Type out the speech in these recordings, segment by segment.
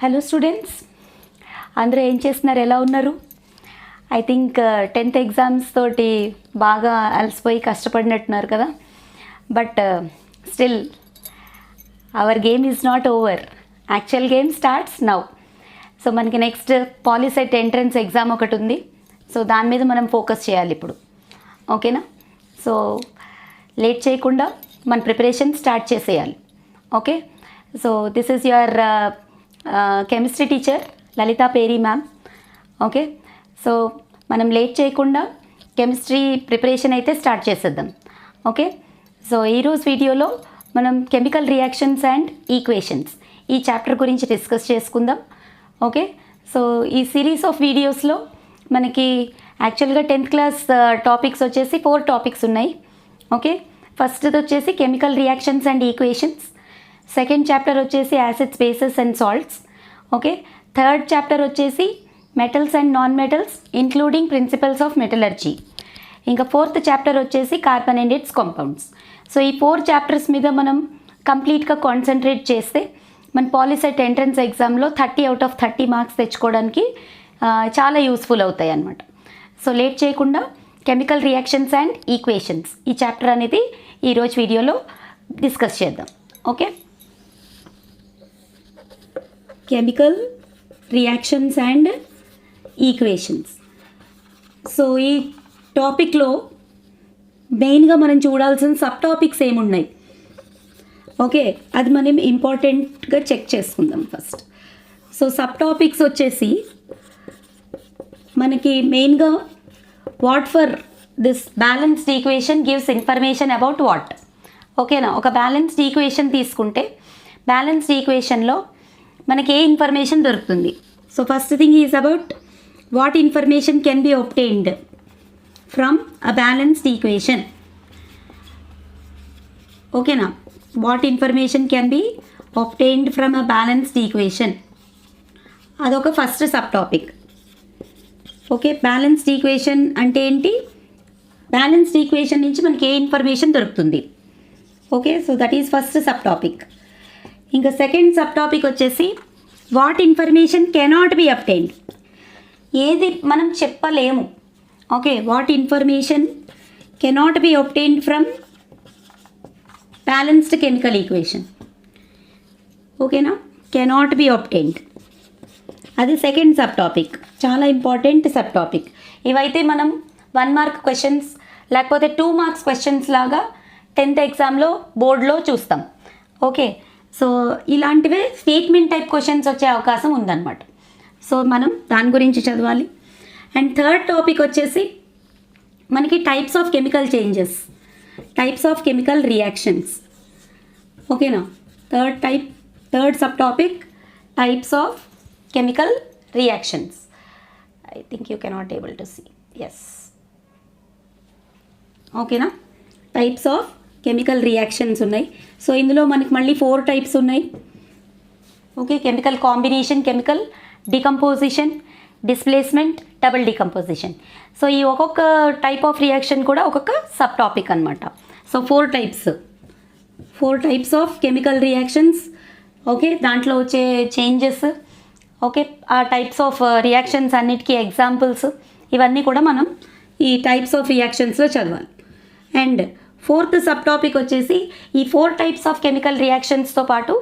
Hello students, అందరూ ఏం చేస్తున్నారు? ఎలా ఉన్నారు? ఐ థింక్ 10th ఎగ్జామ్స్ తోటి బాగా అలసిపోయి కష్టపడినట్టున్నారు కదా. But still our game is not over. Actual game starts now. So మనకి నెక్స్ట్ పాలిసెట్ ఎంట్రన్స్ ఎగ్జామ్ ఒకటి ఉంది. సో దాని మీద మనం ఫోకస్ చేయాలి ఇప్పుడు. ఓకేనా? సో లేట్ చేయకుండా మన ప్రిపరేషన్ స్టార్ట్ చేసేయాలి. Okay. So this is your chemistry teacher Lalitha Peri ma'am. Okay. So మనం లేట్ చేయకుండా కెమిస్ట్రీ ప్రిపరేషన్ అయితే స్టార్ట్ చేసేద్దాం. ఓకే. సో ఈరోజు వీడియోలో మనం కెమికల్ రియాక్షన్స్ అండ్ ఈక్వేషన్స్ ఈ చాప్టర్ గురించి డిస్కస్ చేసుకుందాం. ఓకే. సో ఈ సిరీస్ ఆఫ్ వీడియోస్లో మనకి యాక్చువల్గా 10th క్లాస్ టాపిక్స్ వచ్చేసి 4 టాపిక్స్ ఉన్నాయి. ఓకే. ఫస్ట్ది వచ్చేసి chemical reactions and equations. Second chapter వచ్చేసి acids, bases and salts. Okay. Third chapter వచ్చేసి metals and non metals including principles of metallurgy. ఇంకా ఫోర్త్ చాప్టర్ వచ్చేసి carbon and its compounds. So ఈ 4 chapters మీద మనం కంప్లీట్గా కాన్సన్ట్రేట్ చేస్తే మన పాలిసెట్ ఎంట్రన్స్ ఎగ్జామ్లో 30 out of 30 మార్క్స్ తెచ్చుకోవడానికి చాలా యూస్ఫుల్ అవుతాయి అన్నమాట. సో లేట్ చేయకుండా కెమికల్ రియాక్షన్స్ అండ్ ఈక్వేషన్స్ ఈ చాప్టర్ అనేది ఈరోజు వీడియోలో డిస్కస్ చేద్దాం. Okay. Chemical reactions and equations. So ఈ టాపిక్లో మెయిన్గా మనం చూడాల్సిన సబ్ టాపిక్స్ ఏమున్నాయి, ఓకే, అది మనం ఇంపార్టెంట్గా చెక్ చేసుకుందాం ఫస్ట్. సో సబ్ టాపిక్స్ వచ్చేసి మనకి మెయిన్గా what for this balanced equation gives information about what. ఓకేనా? ఒక బ్యాలెన్స్డ్ ఈక్వేషన్ తీసుకుంటే బ్యాలెన్స్డ్ ఈక్వేషన్లో మనకి ఏ ఇన్ఫర్మేషన్ దొరుకుతుంది. So first thing is about what information can be obtained from a balanced equation. ఓకేనా? What information can be obtained from a balanced equation, అదొక first sub topic. Okay. Balanced equation అంటే ఏంటి? Balanced equation నుంచి మనకి ఏ information దొరుకుతుంది. Okay. So that is first sub topic. ఇంకా second sub topic వచ్చేసి what information cannot be obtained, ఏది మనం చెప్పలేము. Okay. What information cannot be obtained from balanced chemical equation. ఓకేనా? కెనాట్ బి అబ్టైన్డ్, అది సెకండ్ సబ్ టాపిక్. చాలా important sub topic. ఇవైతే మనం 1 మార్క్ క్వశ్చన్స్ లేకపోతే 2 మార్క్స్ క్వశ్చన్స్ లాగా 10th ఎగ్జామ్లో బోర్డులో చూస్తాం. ఓకే. సో ఇలాంటివే స్టేట్మెంట్ టైప్ క్వశ్చన్స్ వచ్చే అవకాశం ఉందన్నమాట. సో మనం దాని గురించి చదవాలి. అండ్ థర్డ్ టాపిక్ వచ్చేసి మనకి types of chemical changes, types of chemical reactions. ఓకేనా? Third sub topic types of chemical reactions. I think you cannot able to see. Yes. ఓకేనా? టైప్స్ ఆఫ్ కెమికల్ రియాక్షన్స్ ఉన్నాయి. So ఇందులో మనకి మళ్ళీ 4 types ఉన్నాయి. Okay. Chemical combination, chemical decomposition, displacement, double decomposition. So ఈ ఒక్కొక్క type of reaction కూడా ఒక్కొక్క సబ్ టాపిక్ అనమాట. So 4 types of chemical reactions. Okay. దాంట్లో వచ్చే చేంజెస్, ఓకే, ఆ టైప్స్ ఆఫ్ రియాక్షన్స్ అన్నిటికీ ఎగ్జాంపుల్స్, ఇవన్నీ కూడా మనం ఈ టైప్స్ ఆఫ్ రియాక్షన్స్లో చదవాలి. అండ్ ఫోర్త్ సబ్ టాపిక్ వచ్చేసి ఈ 4 టైప్స్ ఆఫ్ కెమికల్ రియాక్షన్స్తో పాటు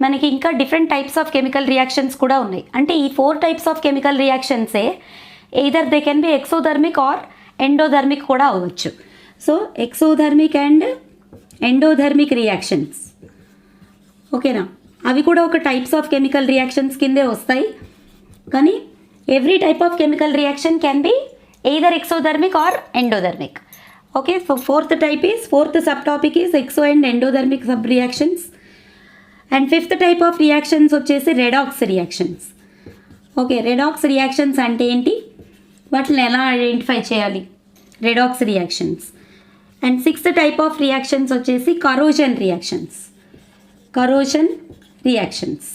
మనకి ఇంకా different types of chemical reactions కూడా ఉన్నాయి. అంటే ఈ 4 టైప్స్ ఆఫ్ కెమికల్ రియాక్షన్సే either they can be exothermic or endothermic కూడా అవ్వచ్చు. So exothermic and endothermic reactions. ఓకేనా? అవి కూడా ఒక టైప్స్ ఆఫ్ కెమికల్ రియాక్షన్స్ కిందే వస్తాయి. కానీ every type of chemical reaction can be either exothermic or endothermic. Okay. So fourth sub topic is exo and endothermic sub reactions. And fifth type of reactions వచ్చేసి redox reactions. Okay. Redox reactions అంటే ఏంటి, వాటిని ఎలా identify చేయాలి, redox reactions. And sixth type of reactions వచ్చేసి corrosion reactions.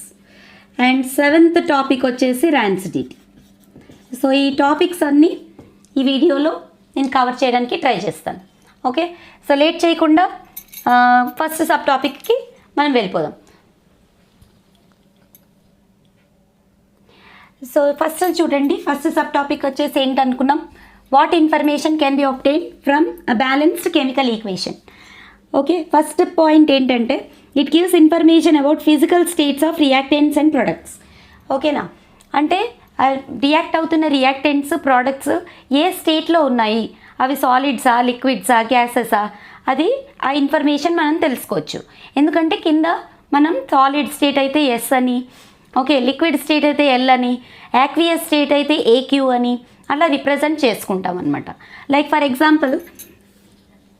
And seventh topic వచ్చేసి rancidity. So ఈ topics అన్నీ ఈ వీడియోలో నేను కవర్ చేయడానికి ట్రై చేస్తాను. ఓకే. సో లేట్ చేయకుండా ఫస్ట్ సబ్ టాపిక్కి మనం వెళ్ళిపోదాం. సో ఫస్ట్ చూడండి, ఫస్ట్ సబ్ టాపిక్ వచ్చేసి ఏంటనుకున్నాం, what information can be obtained from a balanced chemical equation. Okay, first point ఏంటంటే it gives information about physical states of reactants and products. ఓకేనా, అంటే రియాక్ట్ అవుతున్న రియాక్టెంట్స్ ప్రోడక్ట్స్ ఏ స్టేట్లో ఉన్నాయి, అవి సాలిడ్సా లిక్విడ్సా గ్యాసెసా, అది ఆ ఇన్ఫర్మేషన్ మనం తెలుసుకోవచ్చు. ఎందుకంటే కింద మనం సాలిడ్ స్టేట్ అయితే ఎస్ అని, ఓకే లిక్విడ్ స్టేట్ అయితే ఎల్ అని, యాక్వియస్ స్టేట్ అయితే ఏక్యూ అని అలా రిప్రజెంట్ చేసుకుంటాం అనమాట. Like for example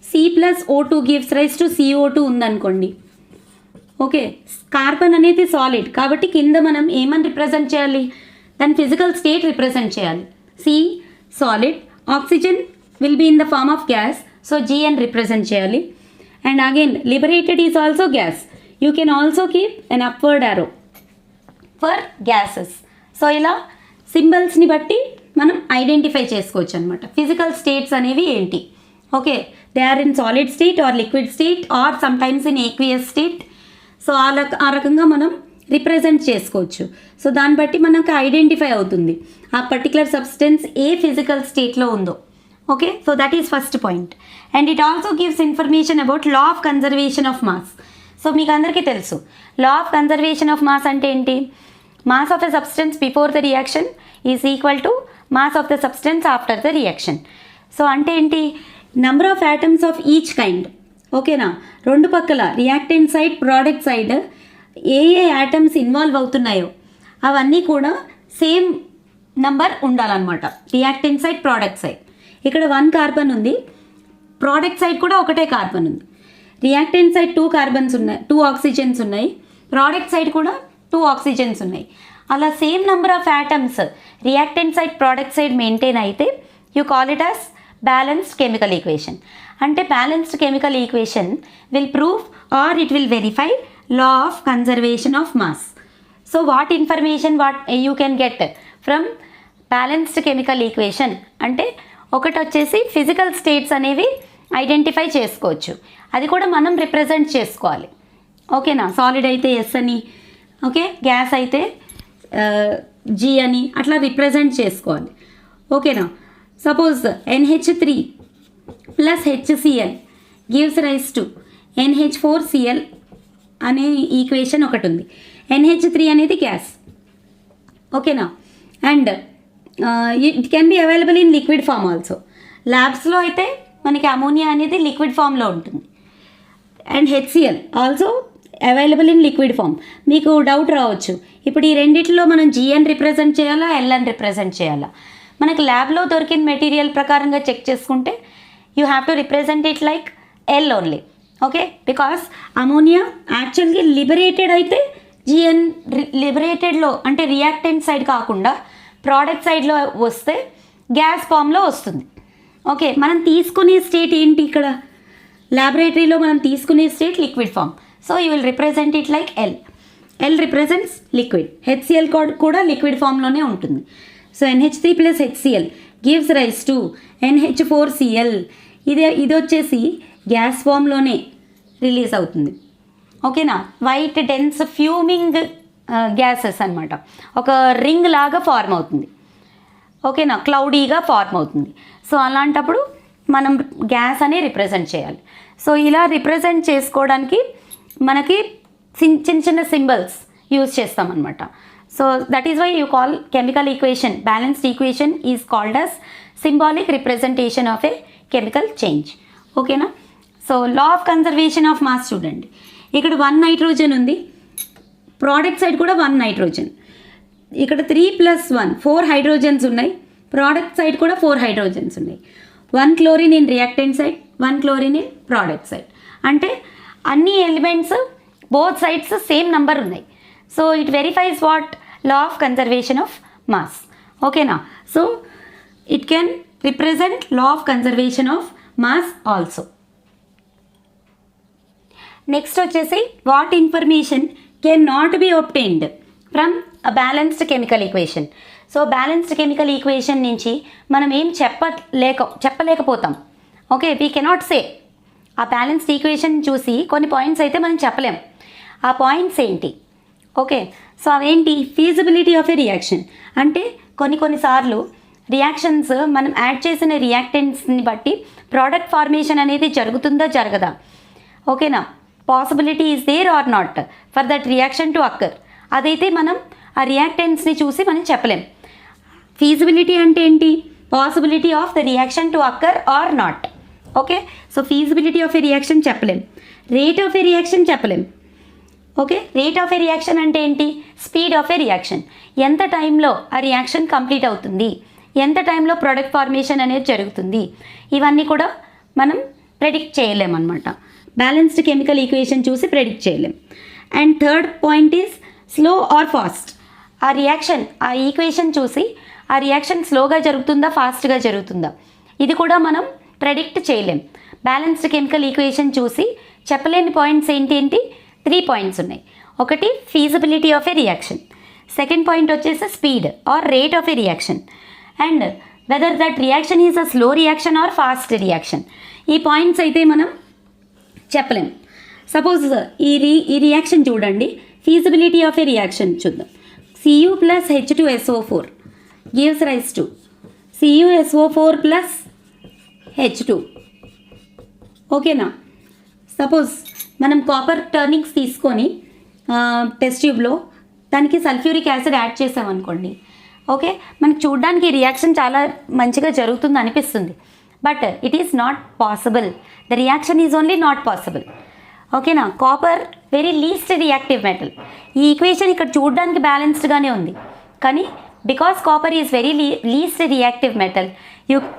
C+O2 gives rise to CO2 ఉందనుకోండి. ఓకే, కార్బన్ అనేది సాలిడ్ కాబట్టి కింద మనం ఏమని రిప్రజెంట్ చేయాలి, దాని ఫిజికల్ స్టేట్ రిప్రజెంట్ చేయాలి. C solid, oxygen will be in the form of gas, so G అని రిప్రజెంట్ చేయాలి. And again liberated is also gas, you can also keep an upward arrow for gases. So ఇలా సింబల్స్ని బట్టి మనం identify చేసుకోవచ్చు అనమాట physical states అనేవి ఏంటి. Okay, they are in solid state or liquid state or sometimes in aqueous state. So ఆ రకంగా మనం రిప్రజెంట్ చేసుకోవచ్చు. సో దాన్ని బట్టి మనకు ఐడెంటిఫై అవుతుంది ఆ పర్టికులర్ సబ్స్టెన్స్ ఏ ఫిజికల్ స్టేట్లో ఉందో. Okay, so that is first point. And it also gives information about law of conservation of mass. So మీకు అందరికీ తెలుసు లా ఆఫ్ కన్జర్వేషన్ ఆఫ్ మాస్ అంటే ఏంటి, mass of a substance before the reaction is equal to mass of the substance after the reaction. So అంటే ఏంటి, number of atoms of each kind. ఓకేనా, రెండు పక్కల రియాక్టెంట్ సైడ్ ప్రోడక్ట్ సైడ్ ఏ atoms involve అవుతున్నాయో అవన్నీ కూడా సేమ్ నంబర్ ఉండాలన్నమాట, reactant side product side. ఇక్కడ 1 కార్బన్ ఉంది, ప్రోడక్ట్ సైడ్ కూడా ఒకటే కార్బన్ ఉంది. రియాక్టెంట్ సైడ్ 2 కార్బన్స్ ఉన్నాయి, 2 ఆక్సిజన్స్ ఉన్నాయి, ప్రోడక్ట్ సైడ్ కూడా 2 ఆక్సిజన్స్ ఉన్నాయి. అలా same number of atoms reactant side product side maintain అయితే you call it as balanced chemical equation. అంటే balanced chemical equation will prove or it will verify law of conservation of mass. So what information you can get from balanced chemical equation అంటే ఒకటి వచ్చేసి physical states అనేవి identify చేసుకోవచ్చు, అది కూడా మనం represent చేసుకోవాలి. ఓకేనా, సాలిడ్ అయితే ఎస్ అని, ఓకే గ్యాస్ అయితే G అని అట్లా రిప్రజెంట్ చేసుకోవాలి. ఓకేనా, suppose NH3 plus HCl gives rise to NH4Cl అనే ఈక్వేషన్ ఒకటి ఉంది. NH3 అనేది గ్యాస్. ఓకేనా, and it can be available in liquid form also. ల్యాబ్స్లో అయితే మనకి అమోనియా అనేది లిక్విడ్ ఫామ్లో ఉంటుంది. And HCl also available in liquid form. మీకు డౌట్ రావచ్చు, ఇప్పుడు ఈ రెండిట్లో మనం G అని రిప్రజెంట్ చేయాలా L అని రిప్రజెంట్ చేయాలా. మనకు ల్యాబ్లో దొరికిన మెటీరియల్ ప్రకారంగా చెక్ చేసుకుంటే you have to represent it like L only. Okay, because ammonia యాక్చువల్గా లిబరేటెడ్ అయితే GN లిబరేటెడ్లో అంటే రియాక్టెంట్ సైడ్ కాకుండా ప్రోడక్ట్ సైడ్లో వస్తే గ్యాస్ ఫామ్లో వస్తుంది. ఓకే, మనం తీసుకునే స్టేట్ ఏంటి, ఇక్కడ ల్యాబొరేటరీలో మనం తీసుకునే state liquid form. So you will represent it like L. L represents liquid, HCl కూడా లిక్విడ్ ఫామ్లోనే ఉంటుంది. సో NH3 plus HCl gives rise to NH4Cl. ఇది వచ్చేసి గ్యాస్ ఫామ్లోనే రిలీజ్ అవుతుంది. ఓకేనా, వైట్ డెన్స్ ఫ్యూమింగ్ గ్యాసెస్ అనమాట, ఒక రింగ్ లాగా ఫార్మ్ అవుతుంది. ఓకేనా, క్లౌడీగా ఫార్మ్ అవుతుంది. సో అలాంటప్పుడు మనం గ్యాస్ అని రిప్రజెంట్ చేయాలి. సో ఇలా రిప్రజెంట్ చేసుకోవడానికి మనకి చిన్న చిన్న సింబల్స్ యూజ్ చేస్తామన్నమాట. So that is why you call chemical equation, balanced equation is called as symbolic representation of a chemical change. ఓకేనా, so law of conservation of mass చూడండి, ఇక్కడ 1 నైట్రోజన్ ఉంది, ప్రోడక్ట్ సైడ్ కూడా 1 నైట్రోజన్, ఇక్కడ 3 + 1 4 hydrogens ఉన్నాయి, product side కూడా 4 hydrogens ఉన్నాయి. 1 chlorine in reactant side, 1 chlorine in product side. అంటే అన్ని elements both sides same number ఉన్నాయి. So it verifies what law of conservation of mass. ఓకేనా, so it can represent law of conservation of mass also. Next వచ్చేసి what information can not be obtained from a balanced chemical equation. So balanced chemical equation నుంచి మనం ఏం చెప్పలేకపోతాం. Okay, we cannot say. ఆ balanced equation చూసి కొన్ని points అయితే మనం చెప్పలేం. ఆ పాయింట్స్ ఏంటి, ఓకే, సో అవేంటి? ఫీజిబిలిటీ ఆఫ్ ఏ రియాక్షన్ అంటే కొన్నిసార్లు రియాక్షన్స్ మనం యాడ్ చేసిన రియాక్టెంట్స్ని బట్టి ప్రోడక్ట్ ఫార్మేషన్ అనేది జరుగుతుందా జరగదా? ఓకేనా? Possibility is there or not for that reaction to occur. అదైతే మనం ఆ రియాక్టెంట్స్ని చూసి మనం చెప్పలేం. ఫీజిబిలిటీ అంటే ఏంటి? Possibility of the reaction to occur or not. Okay, so feasibility of a reaction చెప్పలేం, రేట్ ఆఫ్ ఏ రియాక్షన్ చెప్పలేం. Okay, rate of a reaction అంటే ఏంటి? స్పీడ్ ఆఫ్ ఏ రియాక్షన్, ఎంత టైంలో ఆ రియాక్షన్ కంప్లీట్ అవుతుంది, ఎంత టైంలో ప్రోడక్ట్ ఫార్మేషన్ అనేది జరుగుతుంది, ఇవన్నీ కూడా మనం ప్రెడిక్ట్ చేయలేమన్నమాట. బ్యాలెన్స్డ్ కెమికల్ ఈక్వేషన్ చూసి ప్రెడిక్ట్ చేయలేం. And third point is slow or fast. ఆ రియాక్షన్, ఆ ఈక్వేషన్ చూసి ఆ రియాక్షన్ స్లోగా జరుగుతుందా ఫాస్ట్గా జరుగుతుందా ఇది కూడా మనం ప్రెడిక్ట్ చేయలేం. బ్యాలెన్స్డ్ కెమికల్ ఈక్వేషన్ చూసి చెప్పలేని పాయింట్స్ ఏంటి? 3 పాయింట్స్ ఉన్నాయి. ఒకటి feasibility of a reaction, second point వచ్చేసి speed or rate of a reaction, and whether that reaction is a slow reaction or fast reaction. ఈ పాయింట్స్ అయితే మనం చెప్పలేం. సపోజ్ ఈ రియాక్షన్ చూడండి, ఫీజిబిలిటీ ఆఫ్ ఏ రియాక్షన్ చూద్దాం. Cu plus H2SO4 gives rise to CuSO4 plus H2. ఓకేనా? Suppose మనం copper turnings తీసుకొని టెస్ట్ ట్యూబ్లో దానికి సల్ఫ్యూరిక్ యాసిడ్ యాడ్ చేసామనుకోండి. ఓకే, మనకి చూడడానికి రియాక్షన్ చాలా మంచిగా జరుగుతుంది అనిపిస్తుంది, but it is not possible. The reaction is only not possible. ఓకేనా? Copper very least reactive metal. ఈ ఈక్వేషన్ ఇక్కడ చూడడానికి బ్యాలెన్స్డ్గానే ఉంది, కానీ because copper is very least reactive metal,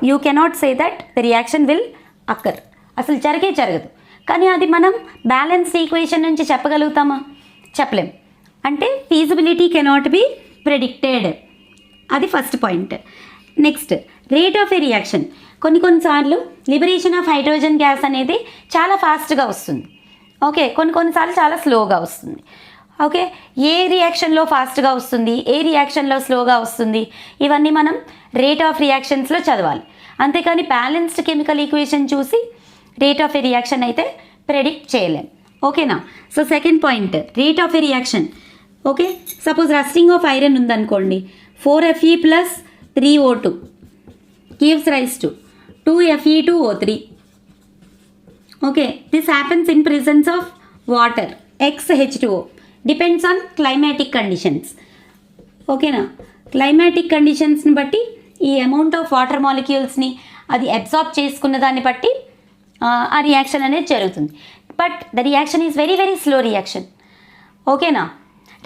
you cannot say that the reaction will occur. అసలు జరగదు. కానీ అది మనం బ్యాలెన్స్డ్ ఈక్వేషన్ నుంచి చెప్పగలుగుతామా? చెప్పలేం. అంటే ఫీజిబిలిటీ కెనాట్ బి ప్రెడిక్టెడ్. అది first point. Next, rate of a reaction. కొన్నిసార్లు లిబరేషన్ ఆఫ్ హైడ్రోజన్ గ్యాస్ అనేది చాలా ఫాస్ట్గా వస్తుంది. ఓకే, కొన్నిసార్లు చాలా స్లోగా వస్తుంది. ఓకే, ఏ రియాక్షన్లో ఫాస్ట్గా వస్తుంది, ఏ రియాక్షన్లో స్లోగా వస్తుంది, ఇవన్నీ మనం రేట్ ఆఫ్ రియాక్షన్స్లో చదవాలి. అంతేకాని బ్యాలెన్స్డ్ కెమికల్ ఈక్వేషన్ చూసి రేట్ ఆఫ్ ఏ రియాక్షన్ అయితే ప్రెడిక్ట్ చేయలేం. ఓకేనా? So second point, rate of a reaction. Okay, suppose rusting of iron ఉందనుకోండి, 4Fe plus 3O2 gives rise to 2Fe2O3. Okay, this happens in presence of water, XH2O. Depends on climatic conditions. ఓకేనా? Climatic కండిషన్స్ని బట్టి ఈ amount of water మాలిక్యూల్స్ని అది absorb చేసుకున్న దాన్ని బట్టి ఆ reaction అనేది జరుగుతుంది. But the reaction is very very slow reaction. ఓకేనా?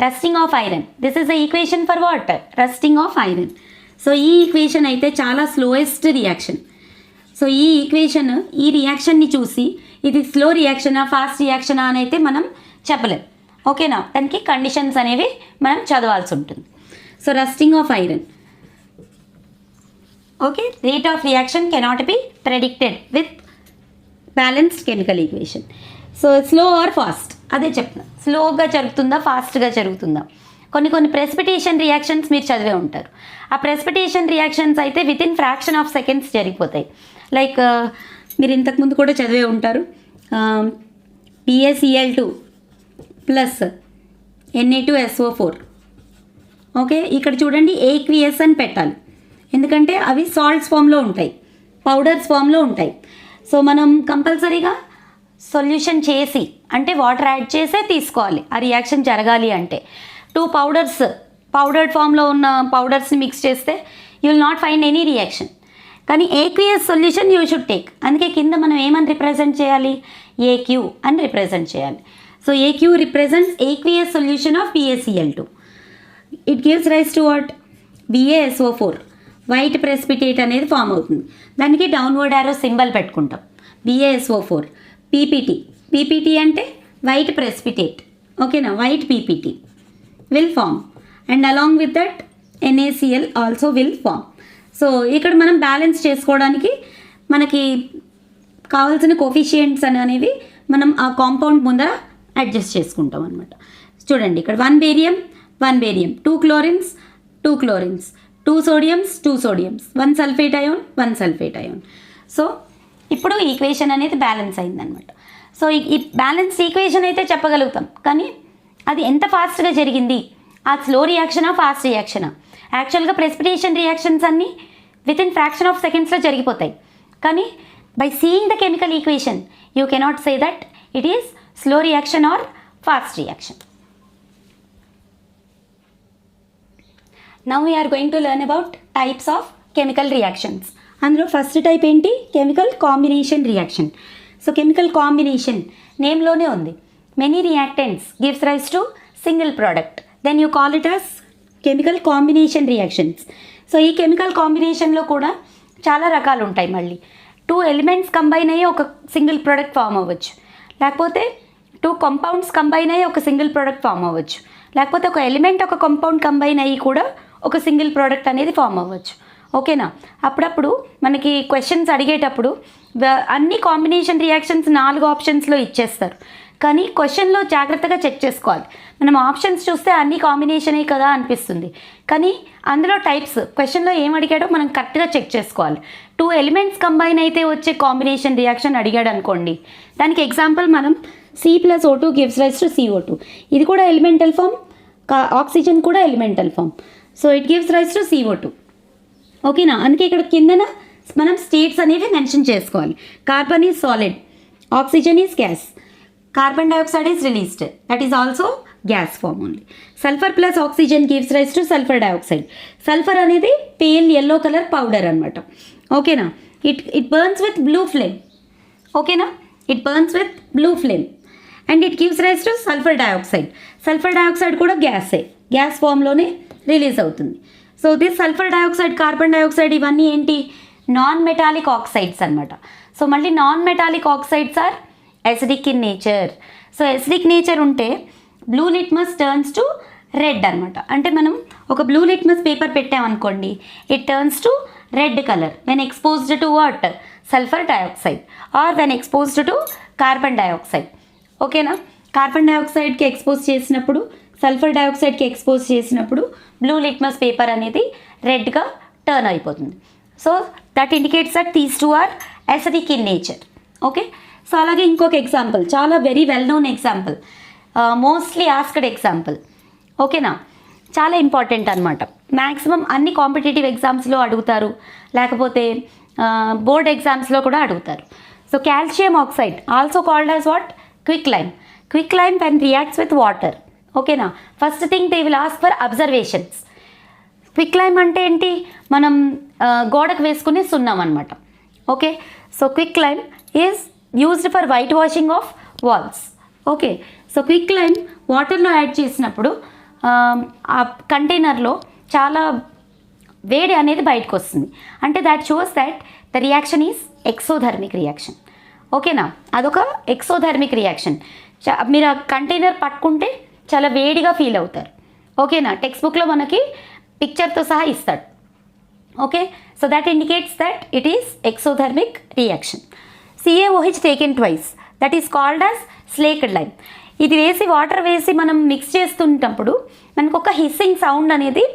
Rusting of iron, this is the equation for water, rusting of iron. So ఈ ఈక్వేషన్ అయితే చాలా స్లోయెస్ట్ రియాక్షన్. సో ఈ ఈక్వేషన్, ఈ రియాక్షన్ని చూసి ఇది స్లో రియాక్షనా ఫాస్ట్ రియాక్షనా అని అయితే మనం చెప్పలేం. ఓకేనా? దానికి కండిషన్స్ అనేవి మనం చదవాల్సి ఉంటుంది. So rusting of iron. Okay, rate of reaction cannot be predicted with balanced chemical equation. So slow or fast, అదే చెప్తున్నా. స్లోగా జరుగుతుందా ఫాస్ట్గా జరుగుతుందా? కొన్ని ప్రెసిపిటేషన్ రియాక్షన్స్ మీరు చదివే ఉంటారు. ఆ ప్రెసిపిటేషన్ రియాక్షన్స్ అయితే వితిన్ ఫ్రాక్షన్ ఆఫ్ సెకండ్స్ జరిగిపోతాయి. లైక్ మీరు ఇంతకుముందు కూడా చదివే ఉంటారు, PaCl2 ప్లస్ Na2SO4. ఓకే, ఇక్కడ చూడండి ఏక్వియస్ అని పెట్టాలి, ఎందుకంటే అవి సాల్ట్స్ ఫామ్లో ఉంటాయి, పౌడర్స్ ఫామ్లో ఉంటాయి. సో మనం కంపల్సరీగా సొల్యూషన్ చేసి, అంటే వాటర్ యాడ్ చేసే తీసుకోవాలి ఆ రియాక్షన్ జరగాలి అంటే. 2 పౌడర్స్ పౌడర్డ్ ఫామ్లో ఉన్న పౌడర్స్ని మిక్స్ చేస్తే you will not find any reaction. కానీ aqueous solution you should take. అందుకే కింద మనం ఏమని రిప్రజెంట్ చేయాలి? ఏక్యూ అని రిప్రజెంట్ చేయాలి. So AQ represents aqueous solution of PaCl2. It gives rise to what? BaSO4, white precipitate అనేది ఫామ్ అవుతుంది. దానికి డౌన్వర్డ్ యారో సింబల్ పెట్టుకుంటాం. BaSO4, PPT అంటే వైట్ ప్రెసిపిటేట్. ఓకేనా? White PPT will form, and along with that NaCl also will form. So ఇక్కడ మనం balance చేసుకోవడానికి మనకి కావాల్సిన కోఫిషియంట్స్ అనేవి మనం ఆ కాంపౌండ్ ముందర అడ్జస్ట్ చేసుకుంటాం అనమాట. చూడండి, ఇక్కడ 1 barium 2 chlorines 2 సోడియమ్స్ 2 సోడియమ్స్, 1 sulphate ion 1 sulphate ion. So ఇప్పుడు ఈక్వేషన్ అనేది బ్యాలెన్స్ అయిందనమాట. సో ఈ బ్యాలెన్స్ ఈక్వేషన్ అయితే చెప్పగలుగుతాం, కానీ అది ఎంత ఫాస్ట్గా జరిగింది, ఆ స్లో రియాక్షనా ఫాస్ట్ రియాక్షనా. యాక్చువల్గా ప్రెసిపిటేషన్ రియాక్షన్స్ అన్నీ వితిన్ ఫ్రాక్షన్ ఆఫ్ సెకండ్స్లో జరిగిపోతాయి. కానీ by seeing the chemical equation you cannot say that it is slow reaction or fast reaction. Now we are going to learn about types of chemical reactions. అందులో first type ఏంటి, chemical combination reaction. So chemical combination నేమ్లోనే ఉంది. Many reactants gives rise to single product, then you call it as chemical combination reactions. So ఈ chemical కాంబినేషన్లో కూడా చాలా రకాలు ఉంటాయి. మళ్ళీ 2 ఎలిమెంట్స్ కంబైన్ అయ్యి ఒక సింగిల్ ప్రోడక్ట్ ఫామ్ అవ్వచ్చు, లేకపోతే 2 కాంపౌండ్స్ కంబైన్ అయ్యి ఒక సింగిల్ ప్రోడక్ట్ ఫామ్ అవ్వచ్చు, లేకపోతే ఒక ఎలిమెంట్ ఒక కాంపౌండ్ కంబైన్ అయ్యి కూడా ఒక సింగిల్ ప్రోడక్ట్ అనేది ఫామ్ అవ్వచ్చు. ఓకేనా. అప్పుడప్పుడు మనకి క్వశ్చన్స్ అడిగేటప్పుడు అన్ని కాంబినేషన్ రియాక్షన్స్ 4 ఆప్షన్స్లో ఇచ్చేస్తారు. కానీ క్వశ్చన్లో జాగ్రత్తగా చెక్ చేసుకోవాలి. మనం ఆప్షన్స్ చూస్తే అన్ని కాంబినేషనే కదా అనిపిస్తుంది, కానీ అందులో టైప్స్ క్వశ్చన్లో ఏం అడిగాడో మనం కరెక్ట్గా చెక్ చేసుకోవాలి. 2 ఎలిమెంట్స్ కంబైన్ అయితే వచ్చే కాంబినేషన్ రియాక్షన్ అడిగాడు అనుకోండి, దానికి ఎగ్జాంపుల్ మనం C+O2 gives rise to CO2. ఇది కూడా ఎలిమెంటల్ ఫామ్, ఆక్సిజన్ కూడా elemental form. So it gives rise to CO2. ఓకేనా. అందుకే ఇక్కడ కిందన మనం స్టేట్స్ అనేవి మెన్షన్ చేసుకోవాలి. Carbon is solid, oxygen is gas, carbon dioxide is released, that is also gas form only. Sulphur plus oxygen gives rise to sulphur dioxide. Sulphur అనేది pale yellow colour powder అనమాట. ఓకేనా. It burns with blue flame. ఓకేనా. It burns with blue flame and it gives rise to sulphur dioxide. Sulphur dioxide కూడా గ్యాసే, gas ఫామ్లోనే release అవుతుంది. So this sulphur dioxide, carbon dioxide ఇవన్నీ ఏంటి, non metallic oxides అనమాట. సో మళ్ళీ non metallic oxides are acidic in nature. So acidic nature ఉంటే blue litmus turns to red అనమాట. అంటే మనం ఒక బ్లూ లిట్మస్ పేపర్ పెట్టామనుకోండి, it turns to red colour when exposed to what, sulphur dioxide or when exposed to carbon dioxide. ఓకేనా. Carbon డైఆక్సైడ్కి expose చేసినప్పుడు, sulphur డైఆక్సైడ్కి ఎక్స్పోజ్ చేసినప్పుడు బ్లూ లిట్మస్ పేపర్ అనేది రెడ్గా టర్న్ అయిపోతుంది. So that indicates that these 2 are acidic in nature. Okay. So అలాగే ఇంకొక ఎగ్జాంపుల్, చాలా very well known example, mostly asked example. ఓకేనా. చాలా ఇంపార్టెంట్ అనమాట. మ్యాక్సిమం అన్ని కాంపిటేటివ్ ఎగ్జామ్స్లో అడుగుతారు, లేకపోతే బోర్డ్ ఎగ్జామ్స్లో కూడా అడుగుతారు. So calcium oxide also called as what, quick lime. Quick lime when reacts with water. ఓకేనా. First thing they will ask for observations. Quick lime అంటే ఏంటి, మనం గోడకు వేసుకునే సున్నం అనమాట. Okay. So quick lime is used for white washing of walls. Okay. So quick lime వాటర్లో add చేసినప్పుడు ఆ కంటైనర్లో చాలా వేడి అనేది బయటకు వస్తుంది. అంటే that shows that the reaction is exothermic reaction. ఓకేనా. అదొక ఎక్సోథర్మిక్ రియాక్షన్. మీరు ఆ కంటైనర్ పట్టుకుంటే చాలా వేడిగా ఫీల్ అవుతారు. ఓకేనా. టెక్స్ట్ బుక్లో మనకి పిక్చర్తో సహా ఇస్తాడు. Okay. So that indicates that it is exothermic reaction. CaOH taken twice, that is called as slaked lime. ఇది వేసి వాటర్ వేసి మనం మిక్స్ చేస్తుంటప్పుడు మనకు ఒక హిస్సింగ్ సౌండ్ అనేది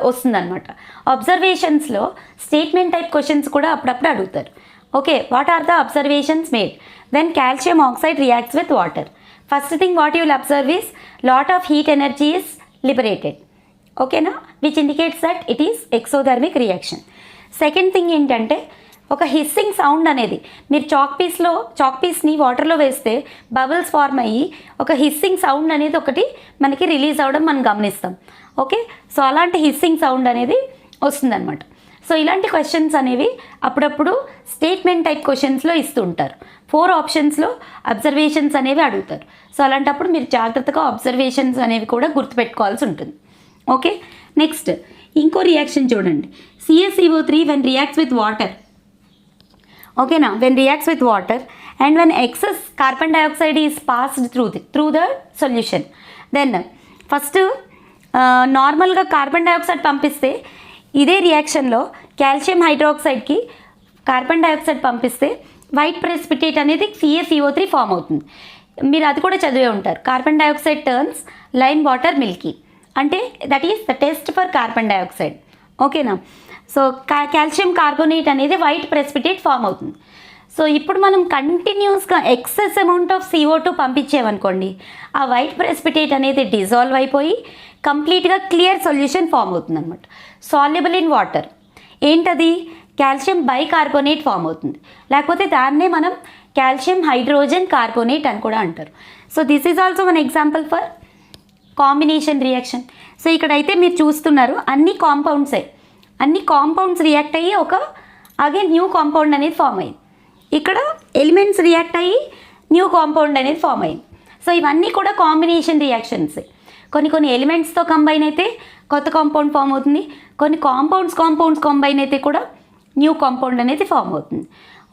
వస్తుందన్నమాట. అబ్జర్వేషన్స్లో స్టేట్మెంట్ టైప్ క్వశ్చన్స్ కూడా అప్పుడప్పుడు అడుగుతారు. Okay. What are the observations made when calcium oxide reacts with water? First thing what you will observe is lot of heat energy is liberated. ఓకేనా. Which indicates that it is exothermic reaction. Second thing ఏంటంటే ఒక hissing sound అనేది, మీరు chalk పీస్ని వాటర్లో వేస్తే bubbles form అయ్యి ఒక హిస్సింగ్ సౌండ్ అనేది ఒకటి మనకి రిలీజ్ అవ్వడం మనం గమనిస్తాం. ఓకే. సో అలాంటి హిస్సింగ్ సౌండ్ అనేది వస్తుందన్నమాట. సో ఇలాంటి క్వశ్చన్స్ అనేవి అప్పుడప్పుడు స్టేట్మెంట్ టైప్ క్వశ్చన్స్లో ఇస్తూ ఉంటారు. 4 ఆప్షన్స్లో అబ్జర్వేషన్స్ అనేవి అడుగుతారు. సో అలాంటప్పుడు మీరు జాగ్రత్తగా అబ్జర్వేషన్స్ అనేవి కూడా గుర్తుపెట్టుకోవాల్సి ఉంటుంది. ఓకే. నెక్స్ట్ ఇంకో రియాక్షన్ చూడండి, CaCO3 when reacts with water. ఓకేనా. When reacts with water and when excess carbon dioxide is passed through the solution, then first నార్మల్గా కార్బన్ డైఆక్సైడ్ పంపిస్తే ఇదే రియాక్షన్లో కాల్షియం హైడ్రాక్సైడ్కి కార్బన్ డైఆక్సైడ్ పంపిస్తే వైట్ ప్రెసిపిటేట్ అనేది CaCO3 ఫామ్ అవుతుంది. మీరు అది కూడా చదివే ఉంటారు. Carbon dioxide turns lime water milky, అంటే that is the test for carbon dioxide. ఓకేనా. సో కాల్షియం కార్బోనేట్ అనేది వైట్ ప్రెసిపిటేట్ ఫామ్ అవుతుంది. సో ఇప్పుడు మనం కంటిన్యూస్గా ఎక్సెస్ అమౌంట్ ఆఫ్ CO2 పంపించామనుకోండి, ఆ వైట్ ప్రెసిపిటేట్ అనేది డిజాల్వ్ అయిపోయి కంప్లీట్గా క్లియర్ సొల్యూషన్ ఫామ్ అవుతుంది అనమాట. Soluble in water. ఏంటది? కాల్షియం బైకార్బోనేట్ ఫామ్ అవుతుంది, లేకపోతే దాన్నే మనం కాల్షియం హైడ్రోజన్ కార్బోనేట్ అని కూడా అంటారు. So this is also one example for combination reaction. So ఇక్కడైతే మీరు చూస్తున్నారు అన్ని కాంపౌండ్స్ రియాక్ట్ అయ్యి ఒక అగైన్ న్యూ కాంపౌండ్ అనేది ఫామ్ అయింది. ఇక్కడ ఎలిమెంట్స్ రియాక్ట్ అయ్యి న్యూ కాంపౌండ్ అనేది ఫామ్ అయింది. సో ఇవన్నీ కూడా కాంబినేషన్ రియాక్షన్స్. కొన్ని ఎలిమెంట్స్తో కంబైన్ అయితే కొత్త కాంపౌండ్ ఫామ్ అవుతుంది, కొన్ని కాంపౌండ్స్ కంబైన్ అయితే కూడా న్యూ కాంపౌండ్ అనేది ఫామ్ అవుతుంది.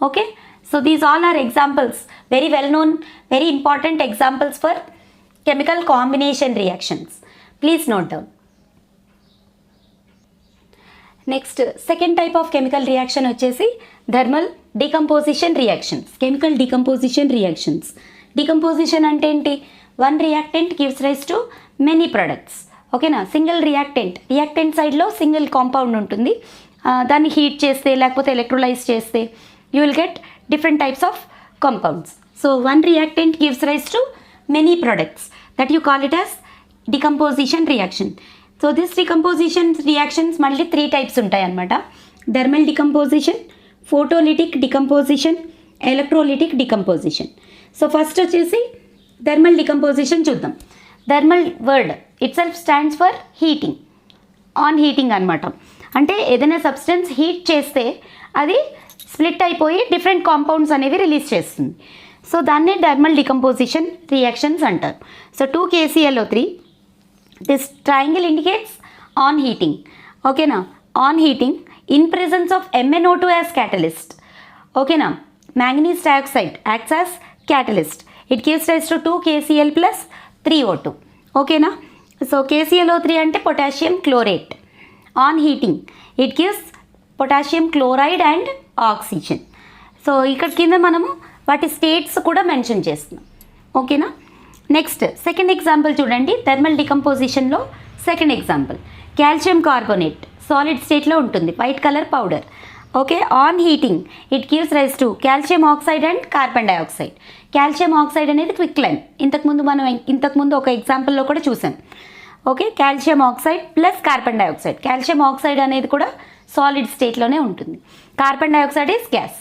Okay, so these all are examples, very well known, very important examples for chemical combination reactions. Please note down. Next second type of chemical reaction వచ్చేసి thermal decomposition reactions. Chemical decomposition reactions. Decomposition అంటే ఏంటి? One reactant gives rise to many products. ఓకేనా? Single reactant సైడ్లో single compound ఉంటుంది, దాన్ని heat చేస్తే లేకపోతే electrolyse చేస్తే you will get different types of compounds. So one reactant gives rise to many products, that you call it as decomposition reaction. So this decomposition reactions మళ్ళీ 3 types ఉంటాయి అన్నమాట. Thermal decomposition, photolytic decomposition, electrolytic decomposition. So first వచ్చేసి thermal decomposition చూద్దాం. Thermal word itself stands for heating, on heating అనమాట. అంటే ఏదైనా substance heat చేస్తే అది స్ప్లిట్ అయిపోయి డిఫరెంట్ కాంపౌండ్స్ అనేవి రిలీజ్ చేస్తుంది. సో దాన్నే థర్మల్ డికంపోజిషన్ రియాక్షన్స్ అంటారు. So 2KClO3, this triangle indicates on heating. ఓకేనా? On heating in presence of MnO2 as catalyst. ఓకేనా? manganese dioxide acts as catalyst. It gives rise to 2KCl plus 3O2. ఓకేనా? So KClO3 అంటే potassium chlorate. On heating it gives potassium chloride and oxygen. So ఇక్కడ కింద మనము వాటి states కూడా mention చేస్తున్నాం. ఓకేనా? నెక్స్ట్ సెకండ్ ఎగ్జాంపుల్ చూడండి. థర్మల్ డికంపోజిషన్లో second example calcium carbonate solid స్టేట్లో ఉంటుంది, white colour powder. Okay, on heating it gives rise to calcium oxide and carbon dioxide. Calcium oxide అనేది క్విక్ లైమ్, ఇంతకుముందు ఒక ఎగ్జాంపుల్లో కూడా చూసాం. Okay, calcium oxide plus carbon dioxide. Calcium oxide అనేది కూడా సాలిడ్ స్టేట్లోనే ఉంటుంది. Carbon dioxide is gas.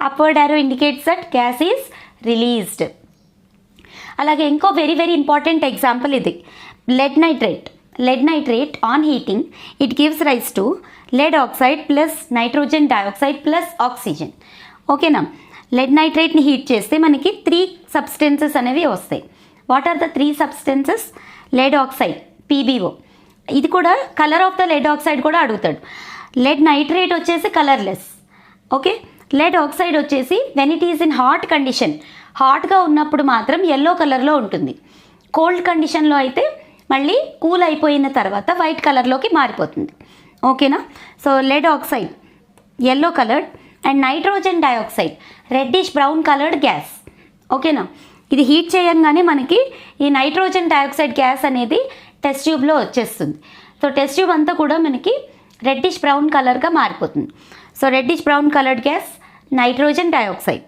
Upward arrow indicates that gas is released. అలాగే ఇంకో వెరీ వెరీ ఇంపార్టెంట్ ఎగ్జాంపుల్ ఇది, lead nitrate on heating it gives rise to lead oxide plus nitrogen dioxide plus oxygen. ఓకేనా? Lead నైట్రేట్ని heat చేస్తే మనకి 3 substances అనేవి వస్తాయి. What are the 3 substances? Lead oxide PbO. ఇది కూడా colour of the lead oxide కూడా అడుగుతాడు. లెడ్ నైట్రేట్ వచ్చేసి కలర్లెస్. ఓకే, లెడ్ ఆక్సైడ్ వచ్చేసి when it is in hot condition, హాట్గా ఉన్నప్పుడు మాత్రం ఎల్లో కలర్లో ఉంటుంది. కోల్డ్ కండిషన్లో అయితే మళ్ళీ కూల్ అయిపోయిన తర్వాత వైట్ కలర్లోకి మారిపోతుంది. ఓకేనా? So lead oxide yellow coloured and nitrogen dioxide reddish brown coloured gas. ఓకేనా? ఇది హీట్ చేయంగానే మనకి ఈ నైట్రోజన్ డైఆక్సైడ్ గ్యాస్ అనేది టెస్ట్ ట్యూబ్లో వచ్చేస్తుంది. సో టెస్ట్ ట్యూబ్ అంతా కూడా మనకి రెడ్డిష్ బ్రౌన్ కలర్గా మారిపోతుంది. So reddish brown coloured gas nitrogen dioxide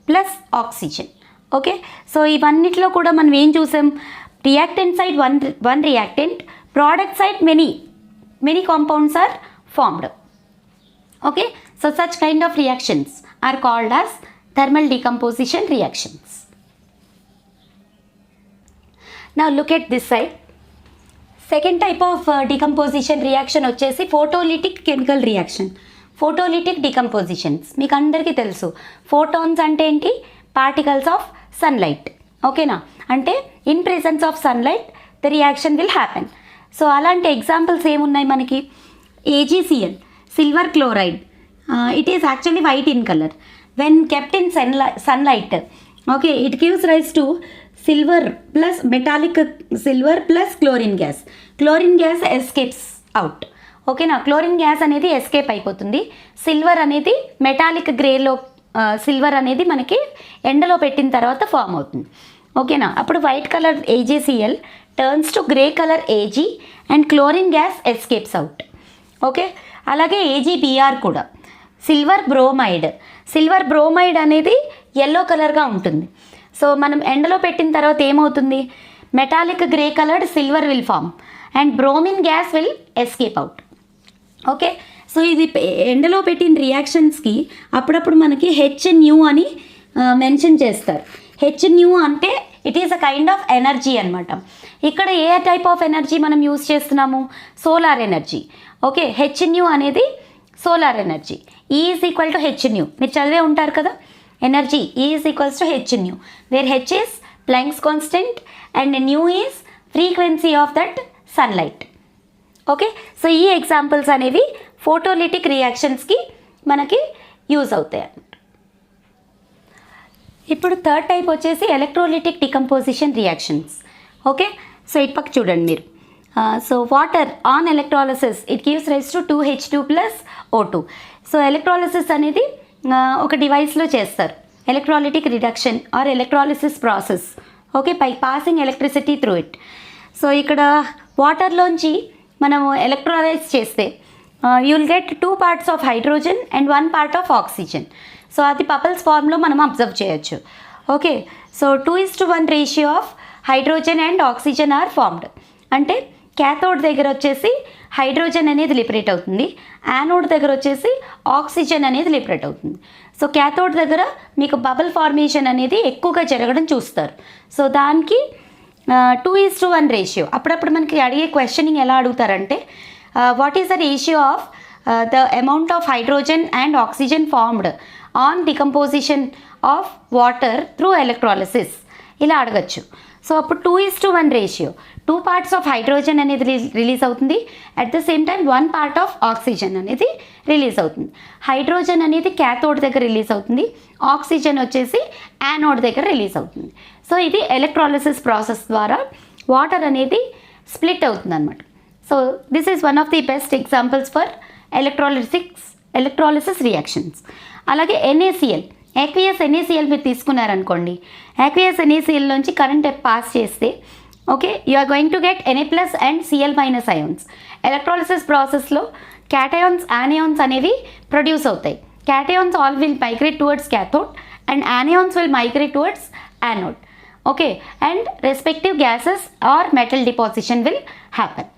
plus oxygen. Okay, so ఇవన్నిట్లో కూడా మనం ఏం చూసాం? Reactant side one reactant, product side many compounds are formed. Okay, so such kind of reactions are called as thermal decomposition reactions. Now look at this side. Second type of decomposition reaction వచ్చేసి photolytic chemical reaction. Photolytic decompositions మీకు అందరికీ తెలుసు. Photons అంటే ఏంటి? Particles of sunlight. ఓకేనా? అంటే in presence of sunlight the reaction will happen. So అలాంటి examples ఏమున్నాయి మనకి? AgCl, silver chloride. It is actually white in colour. When kept in sunlight, okay, it gives rise to silver plus metallic silver plus chlorine gas. Chlorine gas escapes out. ఓకేనా? Chlorine gas అనేది escape అయిపోతుంది. Silver అనేది metallic గ్రేలో silver అనేది మనకి ఎండలో పెట్టిన తర్వాత ఫామ్ అవుతుంది. ఓకేనా? అప్పుడు white colour AgCl turns to grey colour Ag and chlorine gas escapes out. Okay, అలాగే AgBr కూడా సిల్వర్ బ్రోమైడ్. సిల్వర్ బ్రోమైడ్ అనేది ఎల్లో కలర్గా ఉంటుంది. సో మనం ఎండలో పెట్టిన తర్వాత ఏమవుతుంది, metallic grey coloured silver will form and bromine gas will escape out. Okay, so ఇది ఎండలో పెట్టిన రియాక్షన్స్కి అప్పుడప్పుడు మనకి HNU అని మెన్షన్ చేస్తారు. HNU అంటే it is a kind of energy అనమాట. ఇక్కడ ఏ టైప్ ఆఫ్ ఎనర్జీ మనం యూజ్ చేస్తున్నాము, సోలార్ ఎనర్జీ. ఓకే, HNU అనేది solar energy. E is equal to HNU, మీరు చదివే ఉంటారు కదా, energy E is equals to HNU, where H is Planck's constant and nu is frequency of that sunlight. Okay, so ఈ examples అనేవి photolytic రియాక్షన్స్కి మనకి use అవుతాయి అన్నమాట. ఇప్పుడు థర్డ్ టైప్ వచ్చేసి electrolytic decomposition reactions. Okay, so ఇటు పక్క చూడండి మీరు. So water on electrolysis it gives rise to 2H2 plus O2. So electrolysis అనేది ఒక డివైస్లో చేస్తారు, electrolytic reduction or electrolysis process. Okay, by passing electricity through it. So ఇక్కడ వాటర్లోంచి మనము ఎలక్ట్రోలైజ్ చేస్తే you will get 2 parts of hydrogen and 1 part of oxygen. So అది bubbles ఫార్మ్లో మనం అబ్జర్వ్ చేయొచ్చు. Okay, so 2:1 ratio of hydrogen and oxygen or formed. అంటే cathode దగ్గర వచ్చేసి హైడ్రోజన్ అనేది లిబరేట్ అవుతుంది, యానోడ్ దగ్గర వచ్చేసి ఆక్సిజన్ అనేది లిబరేట్ అవుతుంది. సో క్యాథోడ్ దగ్గర మీకు బబుల్ ఫార్మేషన్ అనేది ఎక్కువగా జరగడం చూస్తారు. సో దానికి 2:1 రేషియో. అప్పుడప్పుడు మనకి అడిగే క్వశ్చనింగ్ ఎలా అడుగుతారంటే what is the ratio of the amount of hydrogen and oxygen formed on decomposition of water through electrolysis, ఇలా అడగచ్చు. సో అప్పుడు 2:1 రేషియో, 2 parts ఆఫ్ హైడ్రోజన్ అనేది రిలీజ్ అవుతుంది, at the same time 1 part of oxygen అనేది release అవుతుంది. Hydrogen అనేది cathode దగ్గర release అవుతుంది, ఆక్సిజన్ వచ్చేసి యానోడ్ దగ్గర రిలీజ్ అవుతుంది. సో ఇది ఎలక్ట్రాలిసిస్ ప్రాసెస్ ద్వారా వాటర్ అనేది స్ప్లిట్ అవుతుంది అనమాట. So this is one of the best examples for electrolysis reactions. అలాగే NaCl, యాక్వియస్ NaCl మీరు తీసుకున్నారనుకోండి, యాక్వియస్ NaCl నుంచి కరెంట్ పాస్ చేస్తే okay you are going to get Na+ and Cl- ions. Electrolysis ప్రాసెస్లో cations, anions అనేవి produce అవుతాయి. Cations all will migrate towards cathode and anions will migrate towards anode. Okay, and respective gases or metal deposition will happen.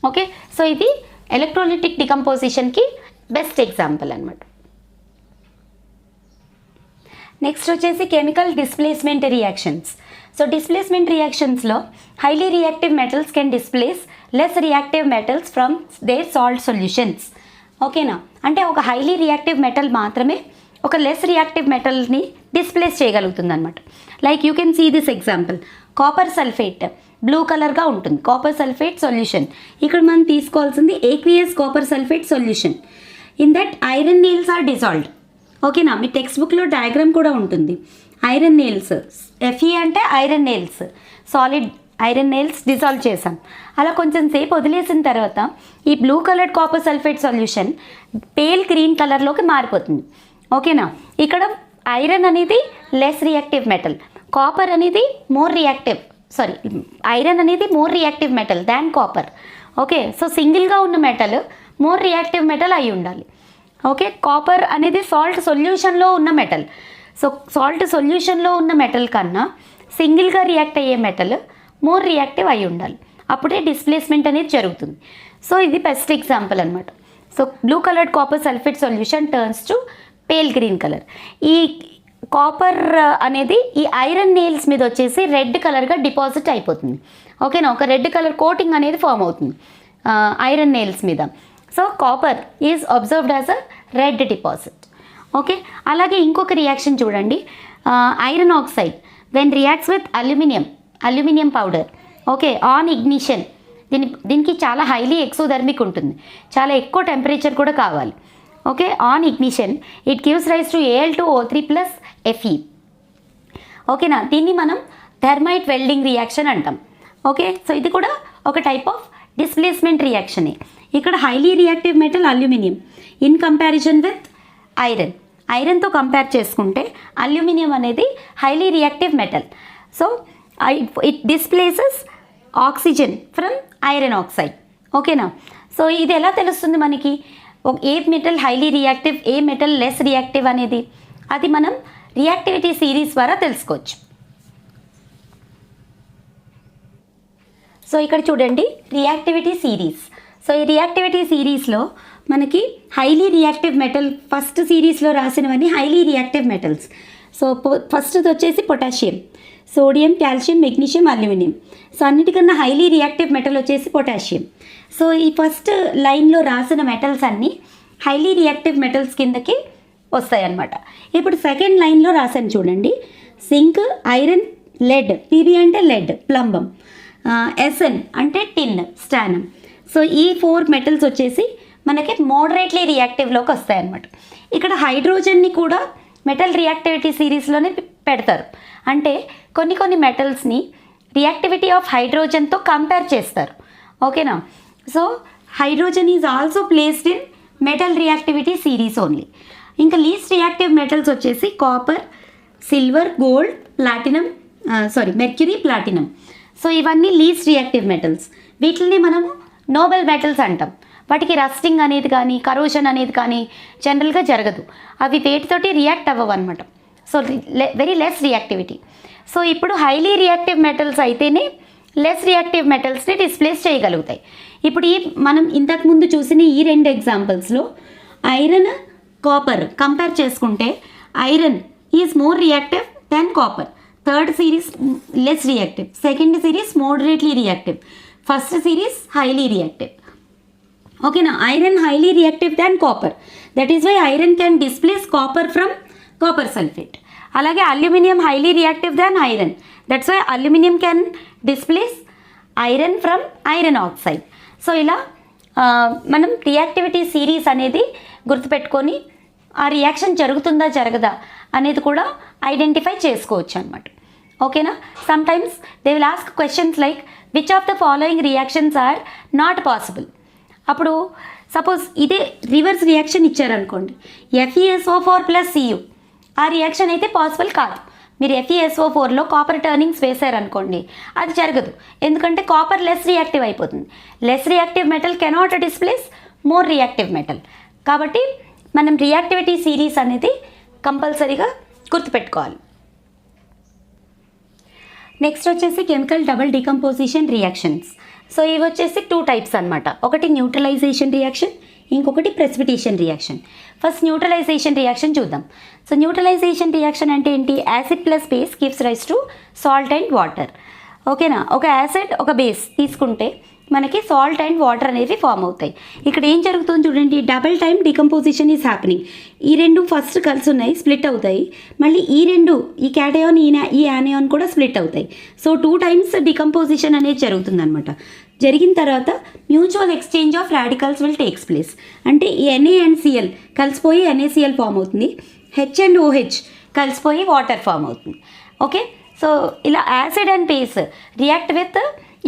Okay, so ఇది electrolytic డికంపోజిషన్కి best example అనమాట. Next వచ్చేసి chemical displacement reactions. So displacement రియాక్షన్స్లో highly reactive metals can displace less reactive metals from their salt solutions. ఓకేనా, అంటే ఒక highly reactive metal మాత్రమే ఒక లెస్ రియాక్టివ్ మెటల్ని డిస్ప్లేస్ చేయగలుగుతుంది అనమాట. Like you can see this example, copper sulphate blue కలర్గా ఉంటుంది, కాపర్ సల్ఫేట్ సొల్యూషన్. ఇక్కడ మనం తీసుకోవాల్సింది aqueous copper sulphate solution. In that iron nails are dissolved. ఓకేనా, మీ టెక్స్ట్ బుక్లో డయాగ్రామ్ కూడా ఉంటుంది. ఐరన్ నెయిల్స్, Fe అంటే iron nails, solid iron nails dissolve చేసాం. అలా కొంచెం సేపు వదిలేసిన తర్వాత ఈ blue coloured copper sulphate solution pale green కలర్లోకి మారిపోతుంది. ఓకేనా, ఇక్కడ ఐరన్ అనేది లెస్ రియాక్టివ్ మెటల్, కాపర్ అనేది ఐరన్ అనేది మోర్ రియాక్టివ్ మెటల్ దాన్ కాపర్. ఓకే, సో సింగిల్గా ఉన్న మెటల్ మోర్ రియాక్టివ్ మెటల్ అయి ఉండాలి. ఓకే, కాపర్ అనేది సాల్ట్ సొల్యూషన్లో ఉన్న మెటల్. సో సాల్ట్ సొల్యూషన్లో ఉన్న మెటల్ కన్నా సింగిల్గా రియాక్ట్ అయ్యే మెటల్ మోర్ రియాక్టివ్ అయి ఉండాలి, అప్పుడే డిస్ప్లేస్మెంట్ అనేది జరుగుతుంది. సో ఇది బెస్ట్ ఎగ్జాంపుల్ అనమాట. So blue coloured copper sulphate solution turns to pale green colour. ఈ కాపర్ అనేది ఈ ఐరన్ నెయిల్స్ మీద వచ్చేసి రెడ్ కలర్గా డిపాజిట్ అయిపోతుంది. ఓకేనా, ఒక రెడ్ కలర్ కోటింగ్ అనేది ఫామ్ అవుతుంది ఐరన్ నెయిల్స్ మీద. So copper is observed as a red deposit. Okay, అలాగే ఇంకొక రియాక్షన్ చూడండి, iron oxide when reacts with aluminium powder. Okay, on ignition, దీనికి చాలా హైలీ ఎక్సోథర్మిక్ ఉంటుంది, చాలా ఎక్కువ టెంపరేచర్ కూడా కావాలి. Okay, on ignition it gives rise to Al2O3 + Fe. ఓకేనా, దీన్ని మనం థెర్మైట్ వెల్డింగ్ రియాక్షన్ అంటాం. ఓకే, సో ఇది కూడా ఒక టైప్ ఆఫ్ డిస్ప్లేస్మెంట్ రియాక్షనే. ఇక్కడ highly reactive metal aluminium in comparison with ఐరన్తో కంపేర్ చేసుకుంటే అల్యూమినియం అనేది highly reactive metal. So it displaces oxygen from iron oxide. ఓకేనా, సో ఇది ఎలా తెలుస్తుంది మనకి ఏ మెటల్ హైలీ రియాక్టివ్, ఏ మెటల్ లెస్ రియాక్టివ్ అనేది? అది మనం రియాక్టివిటీ సిరీస్ ద్వారా తెలుసుకోవచ్చు. సో ఇక్కడ చూడండి రియాక్టివిటీ సిరీస్. సో ఈ రియాక్టివిటీ సిరీస్లో మనకి హైలీ రియాక్టివ్ మెటల్ ఫస్ట్ సిరీస్లో రాసినవన్నీ హైలీ రియాక్టివ్ మెటల్స్. సో ఫస్ట్ది వచ్చేసి potassium, sodium, calcium, magnesium, aluminium. So అన్నిటికన్నా హైలీ రియాక్టివ్ మెటల్ వచ్చేసి పొటాషియం. సో ఈ ఫస్ట్ లైన్లో రాసిన మెటల్స్ అన్నీ హైలీ రియాక్టివ్ మెటల్స్ కిందకి వస్తాయన్నమాట. ఇప్పుడు సెకండ్ లైన్లో రాశాను చూడండి, జింక్, ఐరన్, లెడ్, పీబీ అంటే లెడ్, ప్లంబం, ఎస్ఎన్ అంటే టిన్, స్టానం. సో ఈ 4 మెటల్స్ వచ్చేసి మనకి మోడరేట్లీ రియాక్టివ్లోకి వస్తాయన్నమాట. ఇక్కడ హైడ్రోజన్ని కూడా మెటల్ రియాక్టివిటీ సిరీస్లోనే పెడతారు. అంటే కొన్ని మెటల్స్ని రియాక్టివిటీ ఆఫ్ హైడ్రోజన్తో కంపేర్ చేస్తారు. ఓకేనా? So hydrogen is also placed in metal reactivity series only. ఇంకా లీస్ట్ రియాక్టివ్ మెటల్స్ వచ్చేసి copper, silver, gold, platinum, mercury, platinum. So ఇవన్నీ లీస్ట్ రియాక్టివ్ మెటల్స్. వీటిని మనము నోబెల్ మెటల్స్ అంటాం. వాటికి రస్టింగ్ అనేది కానీ కరోషన్ అనేది కానీ జనరల్గా జరగదు. అవి వేటితోటి రియాక్ట్ అవ్వవు అనమాట. So very less reactivity. So ఇప్పుడు హైలీ రియాక్టివ్ మెటల్స్ అయితేనే లెస్ రియాక్టివ్ మెటల్స్ని డిస్ప్లేస్ చేయగలుగుతాయి. ఇప్పుడు మనం ఇంతకుముందు చూసిన ఈ 2 ఎగ్జాంపుల్స్లో ఐరన్, కాపర్ కంపేర్ చేసుకుంటే iron is more reactive than copper. Third series less reactive, second series moderately reactive, first series highly reactive. ఓకేనా? Iron highly reactive than copper. That is why iron can displace copper from copper sulphate. అలాగే aluminium highly reactive than iron. That's why aluminium can displace iron from iron oxide. So ఇలా మనం reactivity series అనేది గుర్తుపెట్టుకొని ఆ reaction జరుగుతుందా జరగదా అనేది కూడా identify చేసుకోవచ్చు అనమాట. ఓకేనా? Sometimes they will ask questions like which of the following reactions are not possible. అప్పుడు సపోజ్ ఇదే రివర్స్ రియాక్షన్ ఇచ్చారనుకోండి, FeSO4 + Cu, ఆ రియాక్షన్ అయితే పాసిబుల్ కాదు. మీరు FeSO4లో కాపర్ టర్నింగ్స్ వేశారనుకోండి, అది జరగదు. ఎందుకంటే కాపర్ లెస్ రియాక్టివ్ అయిపోతుంది. Less reactive metal cannot displace more reactive metal. కాబట్టి మనం రియాక్టివిటీ సిరీస్ అనేది కంపల్సరీగా గుర్తుపెట్టుకోవాలి. నెక్స్ట్ వచ్చేసి chemical double decomposition reactions. So ఇవి వచ్చేసి 2 టైప్స్ అనమాట. ఒకటి న్యూట్రలైజేషన్ రియాక్షన్, ఇంకొకటి precipitation reaction. First neutralization reaction చూద్దాం. సో న్యూట్రలైజేషన్ రియాక్షన్ అంటే ఏంటి? Acid plus base gives rise to salt and water. ఓకేనా? ఒక యాసిడ్ ఒక బేస్ తీసుకుంటే మనకి సాల్ట్ అండ్ వాటర్ అనేవి ఫామ్ అవుతాయి. ఇక్కడ ఏం జరుగుతుంది చూడండి, double time decomposition is happening. ఈ 2 ఫస్ట్ కలిసి ఉన్నాయి, స్ప్లిట్ అవుతాయి. మళ్ళీ ఈ 2 ఈ క్యాటయాన్ ఈ యానియాన్ కూడా స్ప్లిట్ అవుతాయి. సో 2 టైమ్స్ డికంపోజిషన్ అనేది జరుగుతుంది అనమాట. జరిగిన తర్వాత mutual exchange of radicals will takes place. అంటే ఈ Na అండ్ Cl కలిసిపోయి NaCl ఫామ్ అవుతుంది, H అండ్ OH కలిసిపోయి వాటర్ ఫామ్ అవుతుంది. ఓకే? సో ఇలా acid and base react with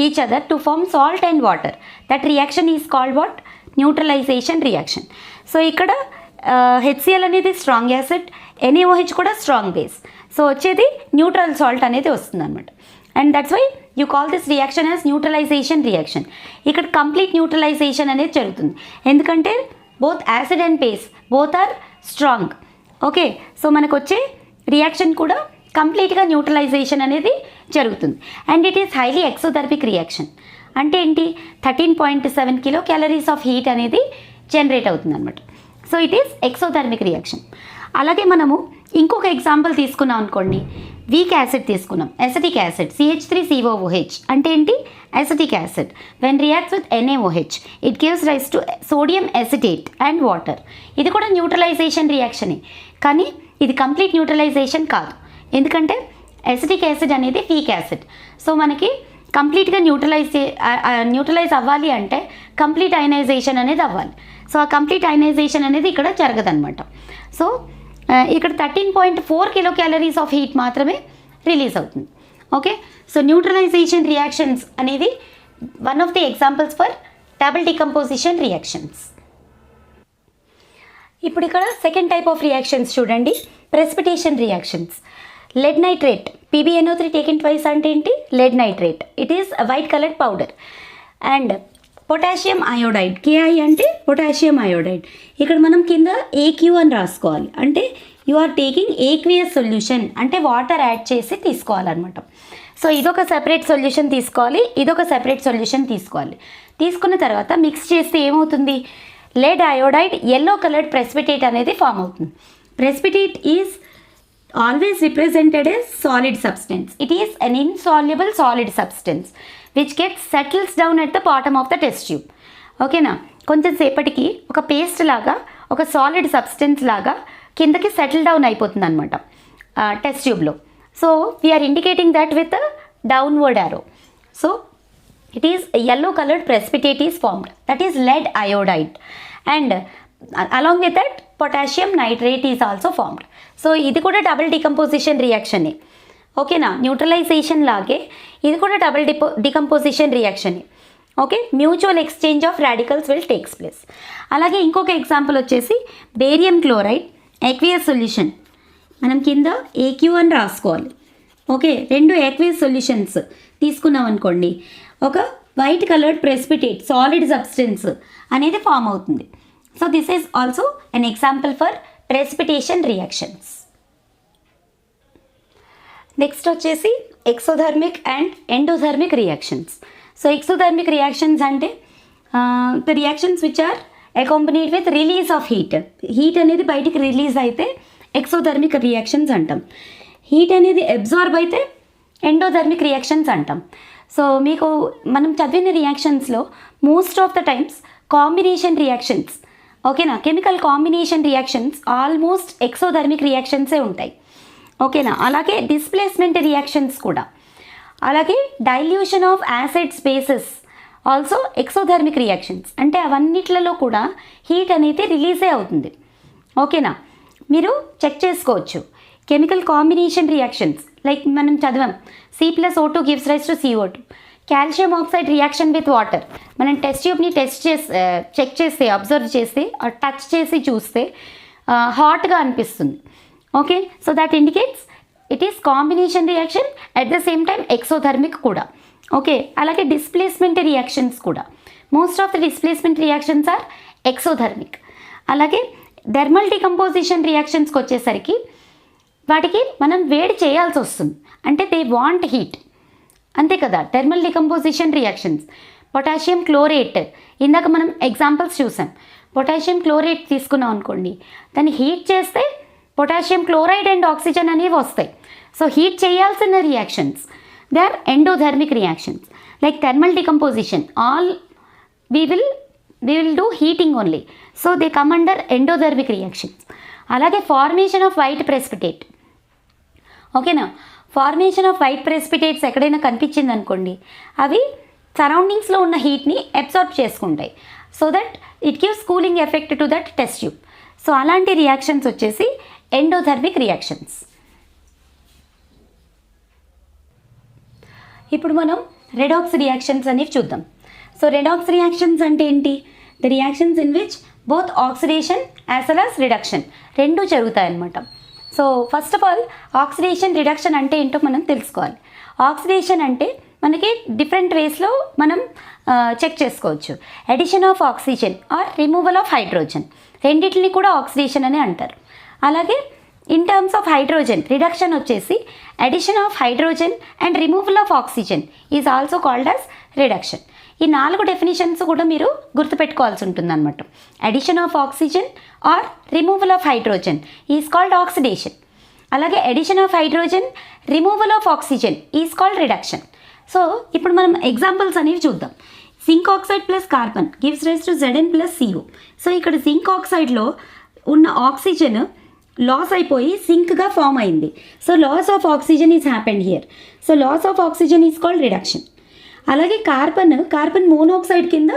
each other to form salt and water. That reaction is called what? Neutralization reaction. So ఇక్కడ HCl అనేది strong acid, NaOH కూడా strong base. So వచ్చేది neutral salt అనేది వస్తుంది అనమాట. And that's why you call this reaction as neutralization reaction. ఇక్కడ complete neutralization అనేది జరుగుతుంది. ఎందుకంటే both acid and base both are strong. Okay? So మనకు వచ్చే రియాక్షన్ కూడా కంప్లీట్గా న్యూట్రలైజేషన్ అనేది జరుగుతుంది. And it is highly exothermic reaction. అంటే ఏంటి? 13.7 కిలో క్యాలరీస్ ఆఫ్ హీట్ అనేది జనరేట్ అవుతుంది అనమాట. So it is exothermic reaction. అలాగే మనము ఇంకొక ఎగ్జాంపుల్ తీసుకున్నాం అనుకోండి, వీక్ యాసిడ్ తీసుకున్నాం, ఎసిటిక్ యాసిడ్ CH3COOH అంటే ఏంటి? Acetic acid. When reacts with NaOH it gives rise to sodium acetate and water. ఇది కూడా న్యూట్రలైజేషన్ రియాక్షనే, కానీ ఇది కంప్లీట్ న్యూట్రలైజేషన్ కాదు. ఎందుకంటే ఎసిటిక్ యాసిడ్ అనేది వీక్ యాసిడ్. సో మనకి కంప్లీట్గా న్యూట్రలైజ్ అవ్వాలి అంటే కంప్లీట్ అయనైజేషన్ అనేది అవ్వాలి. సో ఆ కంప్లీట్ అయనైజేషన్ అనేది ఇక్కడ జరగదనమాట. సో ఇక్కడ 13.4 కిలో క్యాలరీస్ ఆఫ్ హీట్ మాత్రమే రిలీజ్ అవుతుంది. ఓకే? సో న్యూట్రలైజేషన్ రియాక్షన్స్ అనేవి one of the examples for double decomposition reactions. ఇప్పుడు ఇక్కడ సెకండ్ టైప్ ఆఫ్ రియాక్షన్స్ చూడండి, precipitation reactions. lead nitrate PbNO3 taken twice అంటే ఏంటి? lead nitrate. It is a white colored powder. And potassium iodide, KI అంటే potassium iodide. ఇక్కడ మనం కింద AQ అని రాసుకోవాలి. అంటే you are taking aqueous solution అంటే వాటర్ యాడ్ చేసి తీసుకోవాలన్నమాట. సో ఇదొక సెపరేట్ సొల్యూషన్ తీసుకోవాలి, ఇదొక సెపరేట్ సొల్యూషన్ తీసుకోవాలి. తీసుకున్న తర్వాత మిక్స్ చేస్తే ఏమవుతుంది, lead iodide yellow colored precipitate అనేది ఫామ్ అవుతుంది. Precipitate is always represented as solid substance. It is an insoluble solid substance which gets settles down at the bottom of the test tube. ఓకేనా, కొంచెం సేపటికి ఒక paste లాగా, ఒక solid substance లాగా కిందకి సెటిల్ డౌన్ అయిపోతుంది అనమాట టెస్ట్ ట్యూబ్లో. So we're indicating that with downward arrow. So it is a yellow colored precipitate is formed, that is lead iodide, and along with that potassium nitrate is also formed. So ఇది కూడా double decomposition రియాక్షనే. ఓకేనా, neutralisation లాగే ఇది కూడా double decomposition రియాక్షనే. Okay, mutual exchange of radicals will takes place. అలాగే ఇంకొక example వచ్చేసి బేరియం క్లోరైడ్ ఏక్వియస్ సొల్యూషన్. మనం కింద ఏక్యూ అని రాసుకోవాలి. ఓకే, రెండు ఏక్వియస్ సొల్యూషన్స్ తీసుకున్నాం అనుకోండి, ఒక white coloured precipitate solid substance అనేది ఫామ్ అవుతుంది. So this is also an example for precipitation reactions. Next వచ్చేసి exothermic and endothermic reactions. So exothermic reactions అంటే the reactions which are accompanied with release of heat. Heat అనేది బయటికి release అయితే exothermic reactions అంటాం. Heat అనేది absorb అయితే endothermic reactions అంటాం. So మీకు మనం చదివిన రియాక్షన్స్లో most of the times combination reactions, ఓకేనా, chemical combination reactions almost exothermic రియాక్షన్సే ఉంటాయి. ఓకేనా, అలాగే డిస్ప్లేస్మెంట్ రియాక్షన్స్ కూడా, అలాగే dilution of acids bases also exothermic reactions. అంటే అవన్నిట్లలో కూడా హీట్ అనేది రిలీజే అవుతుంది. ఓకేనా, మీరు చెక్ చేసుకోవచ్చు. కెమికల్ కాంబినేషన్ రియాక్షన్స్ లైక్ మనం చదివాం, C+O2 gives rise to CO2. Calcium oxide reaction with water, మనం టెస్ట్ ట్యూబ్ని చెక్ చేస్తే, అబ్జర్వ్ చేస్తే, టచ్ చేసి చూస్తే హాట్గా అనిపిస్తుంది. Okay, so that indicates it is combination reaction, at the same time exothermic కూడా. ఓకే, అలాగే డిస్ప్లేస్మెంట్ రియాక్షన్స్ కూడా, most of the displacement reactions are exothermic. అలాగే థర్మల్ డికంపోజిషన్ రియాక్షన్స్కి వచ్చేసరికి వాటికి మనం వేడి చేయాల్సి వస్తుంది, అంటే దే వాంట్ హీట్, అంతే కదా. Thermal decomposition reactions, potassium chlorate, ఇందాక మనం ఎగ్జాంపుల్స్ చూసాం. పొటాషియం క్లోరేట్ తీసుకున్నాం అనుకోండి, దాన్ని హీట్ చేస్తే పొటాషియం క్లోరైడ్ అండ్ ఆక్సిజన్ అనేవి వస్తాయి. సో హీట్ చేయాల్సిన reactions, they are endothermic reactions. Like thermal decomposition, all we will do heating only, so they come under endothermic reactions. అలాగే ఫార్మేషన్ ఆఫ్ వైట్ ప్రెసిపిటేట్. ఓకేనా, formation off white precipitates ఎక్కడైనా కనిపించింది అనుకోండి, అవి సరౌండింగ్స్లో ఉన్న హీట్ని అబ్సార్బ్ చేసుకుంటాయి. So that it gives cooling effect to that test tube. So అలాంటి రియాక్షన్స్ వచ్చేసి ఎండోథర్మిక్ రియాక్షన్స్. ఇప్పుడు మనం రెడాక్స్ రియాక్షన్స్ అనేవి చూద్దాం. సో రెడాక్స్ రియాక్షన్స్ అంటే ఏంటి? The reactions in which both oxidation as well as reduction రెండూ జరుగుతాయి అన్నమాట. So first of all oxidation reduction అంటే ఏంటో మనం తెలుసుకోవాలి. ఆక్సిడేషన్ అంటే మనకి డిఫరెంట్ వేస్లో మనం చెక్ చేసుకోవచ్చు. Addition of oxygen or removal of hydrogen, రెండింటిని కూడా ఆక్సిడేషన్ అని అంటారు. అలాగే in terms of hydrogen reduction వచ్చేసి addition of hydrogen and removal of oxygen is also called as reduction. ఈ 4 డెఫినేషన్స్ కూడా మీరు గుర్తుపెట్టుకోవాల్సి ఉంటుంది అనమాట. Addition of oxygen or removal of hydrogen is called oxidation. అలాగే addition of hydrogen removal of oxygen is called reduction. So ఇప్పుడు మనం examples అనేవి చూద్దాం. Zinc oxide plus carbon gives rise to Zn plus CO. So ఇక్కడ zinc ఆక్సైడ్లో ఉన్న oxygen loss అయిపోయి సింక్గా ఫామ్ అయింది. So loss of oxygen is happened here. So loss of oxygen is called reduction. అలాగే కార్బన్ మోనాక్సైడ్ కింద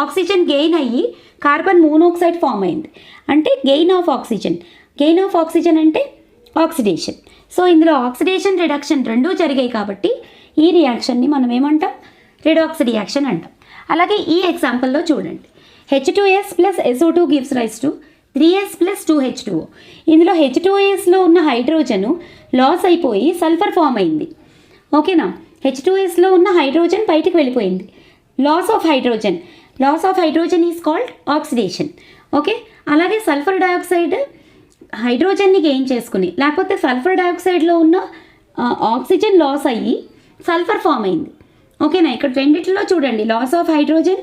oxygen gain అయ్యి carbon monoxide form అయింది, అంటే గెయిన్ ఆఫ్ ఆక్సిజన్ అంటే ఆక్సిడేషన్. సో ఇందులో ఆక్సిడేషన్ రిడక్షన్ రెండూ జరిగాయి కాబట్టి ఈ రియాక్షన్ని మనం ఏమంటాం? రిడాక్స్ రియాక్షన్ అంటాం. అలాగే ఈ ఎగ్జాంపుల్లో చూడండి, H2S plus SO2 gives rise to 3S plus 2H2O. ఇందులో H2Sలో ఉన్న హైడ్రోజను లాస్ అయిపోయి సల్ఫర్ ఫామ్ అయింది. ఓకేనా, H2Sలో ఉన్న హైడ్రోజన్ బయటికి వెళ్ళిపోయింది. Loss of hydrogen is called oxidation. Okay, అలాగే సల్ఫర్ డయాక్సైడ్ హైడ్రోజన్ని గెయిన్ చేసుకుని, లేకపోతే సల్ఫర్ డైఆక్సైడ్లో ఉన్న ఆక్సిజన్ లాస్ అయ్యి సల్ఫర్ ఫామ్ అయింది. ఓకేనా, ఇక్కడ రెండిట్లో చూడండి loss of hydrogen,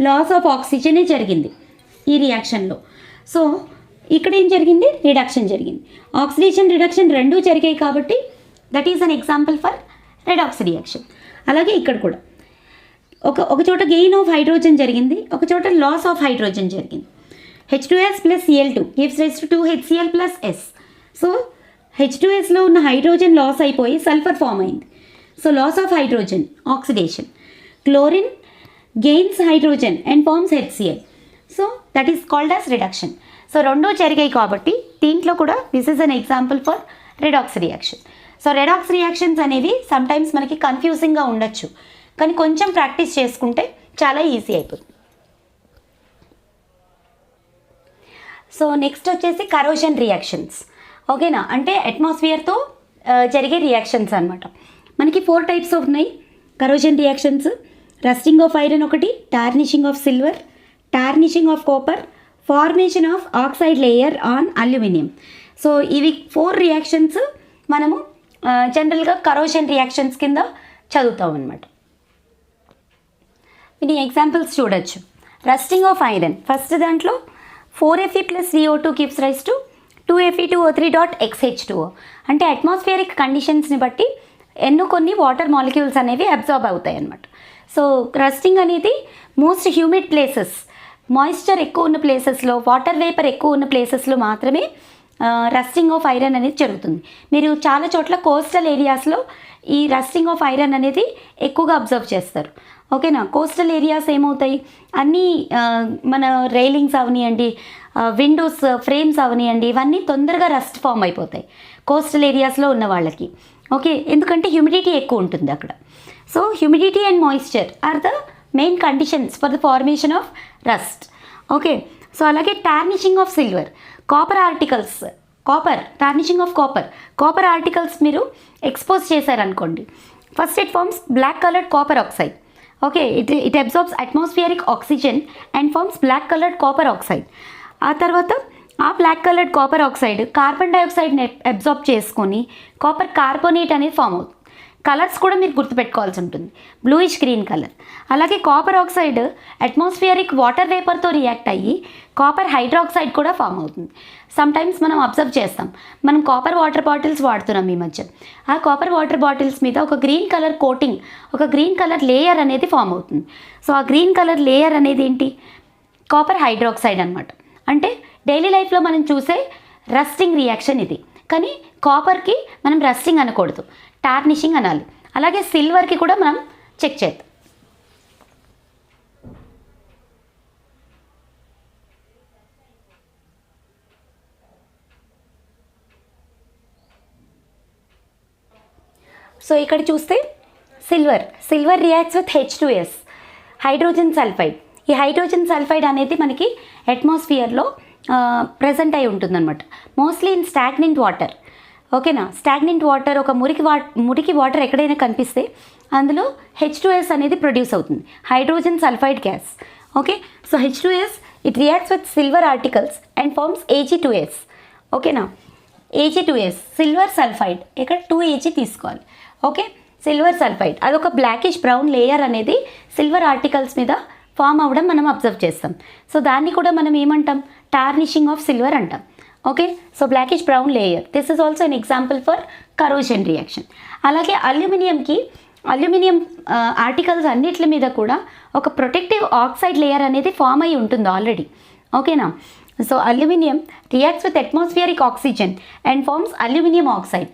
loss of ఆక్సిజనే జరిగింది ఈ రియాక్షన్లో. సో ఇక్కడ ఏం జరిగింది, రిడక్షన్ జరిగింది. ఆక్సిడేషన్ రిడక్షన్ రెండూ జరిగాయి కాబట్టి that is an example for redox reaction. అలాగే ఇక్కడ కూడా ఒక చోట గెయిన్ ఆఫ్ హైడ్రోజన్ జరిగింది, ఒక చోట లాస్ ఆఫ్ హైడ్రోజన్ జరిగింది. H2S plus Cl2 gives rise to 2HCl plus S. So H2Sలో ఉన్న హైడ్రోజన్ లాస్ అయిపోయి సల్ఫర్ ఫామ్ అయింది. So loss of hydrogen, oxidation. Chlorine gains hydrogen and forms HCl. So that is called as reduction. So రెండూ జరిగాయి కాబట్టి దీంట్లో కూడా this is an example for redox reaction. So redox reactions అనేవి sometimes మనకి కన్ఫ్యూజింగ్గా ఉండొచ్చు, కానీ కొంచెం ప్రాక్టీస్ చేసుకుంటే చాలా ఈజీ అయిపోతుంది. సో నెక్స్ట్ వచ్చేసి కరోషన్ రియాక్షన్స్. ఓకేనా, అంటే అట్మాస్ఫియర్తో జరిగే రియాక్షన్స్ అనమాట. మనకి 4 టైప్స్ ఉన్నాయి corrosion reactions. Rusting of iron ఒకటి, tarnishing of silver, tarnishing of copper, formation of oxide layer on aluminium. So ఇవి 4 రియాక్షన్స్ మనము జనరల్గా కరోషన్ రియాక్షన్స్ కింద చదువుతాం అనమాట. ఇది ఎగ్జాంపుల్స్ చూడొచ్చు. రస్టింగ్ ఆఫ్ ఐరన్, ఫస్ట్ దాంట్లో 4Fe plus CO2 gives rise to 2Fe2O3.XH2O. అంటే అట్మాస్ఫియరిక్ కండిషన్స్ని బట్టి కొన్ని వాటర్ మాలిక్యూల్స్ అనేవి అబ్జార్బ్ అవుతాయి అన్నమాట. సో రస్టింగ్ అనేది మోస్ట్ హ్యూమిడ్ ప్లేసెస్, మాయిశ్చర్ ఎక్కువ ఉన్న ప్లేసెస్లో, వాటర్ వేపర్ ఎక్కువ ఉన్న ప్లేసెస్లో మాత్రమే రస్టింగ్ ఆఫ్ ఐరన్ అనేది జరుగుతుంది. మీరు చాలా చోట్ల కోస్టల్ ఏరియాస్లో ఈ రస్టింగ్ ఆఫ్ ఐరన్ అనేది ఎక్కువగా అబ్జర్వ్ చేస్తారు. ఓకేనా, కోస్టల్ ఏరియాస్ ఏమవుతాయి, అన్నీ మన రైలింగ్స్ అవనివ్వండి, విండోస్ ఫ్రేమ్స్ అవనివ్వండి, ఇవన్నీ తొందరగా రస్ట్ ఫామ్ అయిపోతాయి కోస్టల్ ఏరియాస్లో ఉన్న వాళ్ళకి. ఓకే, ఎందుకంటే హ్యూమిడిటీ ఎక్కువ ఉంటుంది అక్కడ. So humidity and moisture are the main conditions for the formation of rust. Okay, so అలాగే tarnishing of silver, copper articles, tarnishing of copper articles మీరు ఎక్స్పోజ్ చేశారనుకోండి, first it forms black coloured copper oxide. Okay, it absorbs atmospheric oxygen and forms black coloured copper oxide. ఆ తర్వాత ఆ black coloured copper oxide carbon డైఆక్సైడ్ని absorb చేసుకొని copper carbonate అనేది form అవుతుంది. Colours కూడా మీరు గుర్తుపెట్టుకోవాల్సి ఉంటుంది, బ్లూయిష్ గ్రీన్ కలర్. అలాగే కాపర్ ఆక్సైడ్ అట్మాస్ఫియరిక్ వాటర్ వేపర్తో రియాక్ట్ అయ్యి కాపర్ హైడ్రాక్సైడ్ కూడా ఫామ్ అవుతుంది. సమ్టైమ్స్ మనం అబ్జర్వ్ చేస్తాం, మనం కాపర్ వాటర్ బాటిల్స్ వాడుతున్నాం ఈ మధ్య. ఆ కాపర్ వాటర్ బాటిల్స్ మీద ఒక గ్రీన్ కలర్ కోటింగ్, ఒక గ్రీన్ కలర్ లేయర్ అనేది ఫామ్ అవుతుంది. సో ఆ గ్రీన్ కలర్ లేయర్ అనేది ఏంటి, కాపర్ హైడ్రాక్సైడ్ అనమాట. అంటే డైలీ లైఫ్లో మనం చూసే రస్టింగ్ రియాక్షన్ ఇది. కానీ కాపర్కి మనం రస్టింగ్ అనకూడదు, టార్నిషింగ్ అనాలి. అలాగే సిల్వర్కి కూడా మనం చెక్ చేద్దాం. సో ఇక్కడ చూస్తే silver reacts with H2S, hydrogen sulphide. ఈ హైడ్రోజన్ సల్ఫైడ్ అనేది మనకి అట్మాస్ఫియర్లో ప్రజెంట్ అయి ఉంటుందన్నమాట, మోస్ట్లీ ఇన్ స్టాగ్నెంట్ వాటర్. ఓకేనా, స్టాగ్నెంట్ వాటర్, ఒక మురికి వాటర్ ఎక్కడైనా కనిపిస్తే అందులో H2S అనేది ప్రొడ్యూస్ అవుతుంది, hydrogen sulphide gas. Okay, so H2S it reacts with silver articles and forms Ag2S. ఓకేనా, Ag2S సిల్వర్ సల్ఫైడ్, ఇక్కడ 2Ag తీసుకోవాలి. ఓకే, సిల్వర్ సల్ఫైడ్ అదొక బ్లాకిష్ బ్రౌన్ లేయర్ అనేది సిల్వర్ ఆర్టికల్స్ మీద ఫామ్ అవ్వడం మనం అబ్జర్వ్ చేస్తాం. సో దాన్ని కూడా మనం ఏమంటాం, టార్నిషింగ్ ఆఫ్ సిల్వర్ అంటాం. Okay, so blackish brown layer, this is also an example for corrosion reaction. అలాగే అల్యూమినియం ఆర్టికల్స్ అన్నిటి మీద కూడా ఒక ప్రొటెక్టివ్ ఆక్సైడ్ లేయర్ అనేది ఫామ్ అయి ఉంటుంది ఆల్రెడీ. ఓకేనా, so aluminium reacts with atmospheric oxygen and forms aluminium oxide.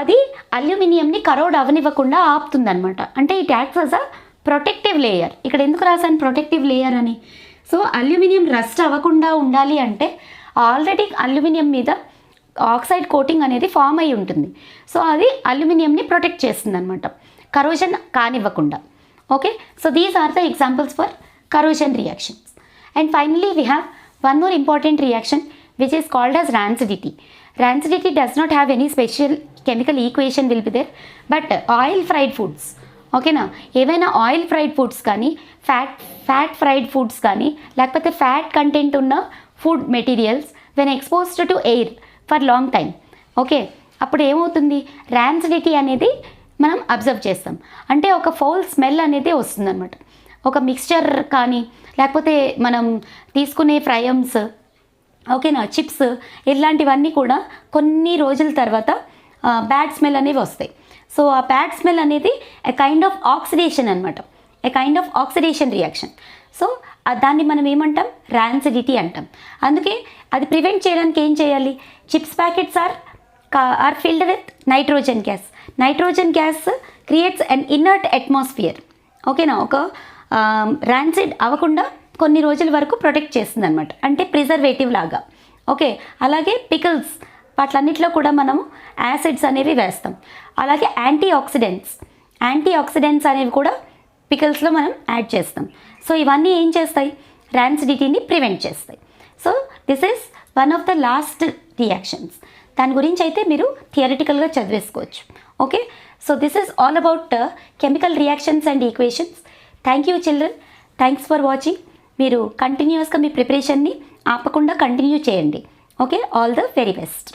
అది అల్యూమినియంని కరోడ్ అవనివ్వకుండా ఆపుతుందన్నమాట. అంటే it acts as a protective layer. ఇక్కడ ఎందుకు రాసాను ప్రొటెక్టివ్ లేయర్ అని? సో అల్యూమినియం రస్ట్ అవ్వకుండా ఉండాలి అంటే ఆల్రెడీ అల్యూమినియం మీద ఆక్సైడ్ కోటింగ్ అనేది ఫామ్ అయి ఉంటుంది. సో అది అల్యూమినియంని ప్రొటెక్ట్ చేస్తుంది అనమాట, కరోజన్ కానివ్వకుండా. Okay, so these are the examples for corrosion reactions. And finally we have one more important reaction which is called as rancidity. Rancidity does not have any special chemical equation will be there, but oil fried foods, ఓకేనా, ఏవైనా oil fried foods కానీ fat fried foods కానీ లేకపోతే fat content ఉన్న food materials when exposed to air for long time. Okay, అప్పుడు ఏమవుతుంది, rancidity అనేది మనం అబ్జర్వ్ చేస్తాం. అంటే ఒక ఫౌల్ స్మెల్ అనేది వస్తుందన్నమాట. ఒక మిక్స్చర్ కానీ లేకపోతే మనం తీసుకునే ఫ్రైయమ్స్, ఓకేనా, చిప్స్, ఇలాంటివన్నీ కూడా కొన్ని రోజుల తర్వాత బ్యాడ్ స్మెల్ అనేవి వస్తాయి. సో ఆ బ్యాడ్ స్మెల్ అనేది ఎ కైండ్ ఆఫ్ ఆక్సిడేషన్ అనమాట, a kind of oxidation reaction. So దాన్ని మనం ఏమంటాం, ర్యాన్సిడిటీ అంటాం. అందుకే అది ప్రివెంట్ చేయడానికి ఏం చేయాలి, chips packets are filled with nitrogen gas. Nitrogen gas creates an inert atmosphere. ఓకేనా, ఒక ర్యాన్సిడ్ అవ్వకుండా కొన్ని రోజుల వరకు ప్రొటెక్ట్ చేస్తుంది అనమాట, అంటే ప్రిజర్వేటివ్ లాగా. ఓకే, అలాగే పికిల్స్ వాటిలన్నిటిలో కూడా మనము యాసిడ్స్ అనేవి వేస్తాం. అలాగే యాంటీ ఆక్సిడెంట్స్ అనేవి కూడా పికిల్స్లో మనం యాడ్ చేస్తాం. సో ఇవన్నీ ఏం చేస్తాయి, ర్యాన్సిడిటీని ప్రివెంట్ చేస్తాయి. So this is one of the last reactions. దాని గురించి అయితే మీరు థియరిటికల్గా చదివేసుకోవచ్చు. Okay, so this is all about chemical reactions and equations. Thank you children, thanks for watching. మీరు కంటిన్యూస్గా మీ ప్రిపరేషన్ని ఆపకుండా కంటిన్యూ చేయండి. Okay, all the very best.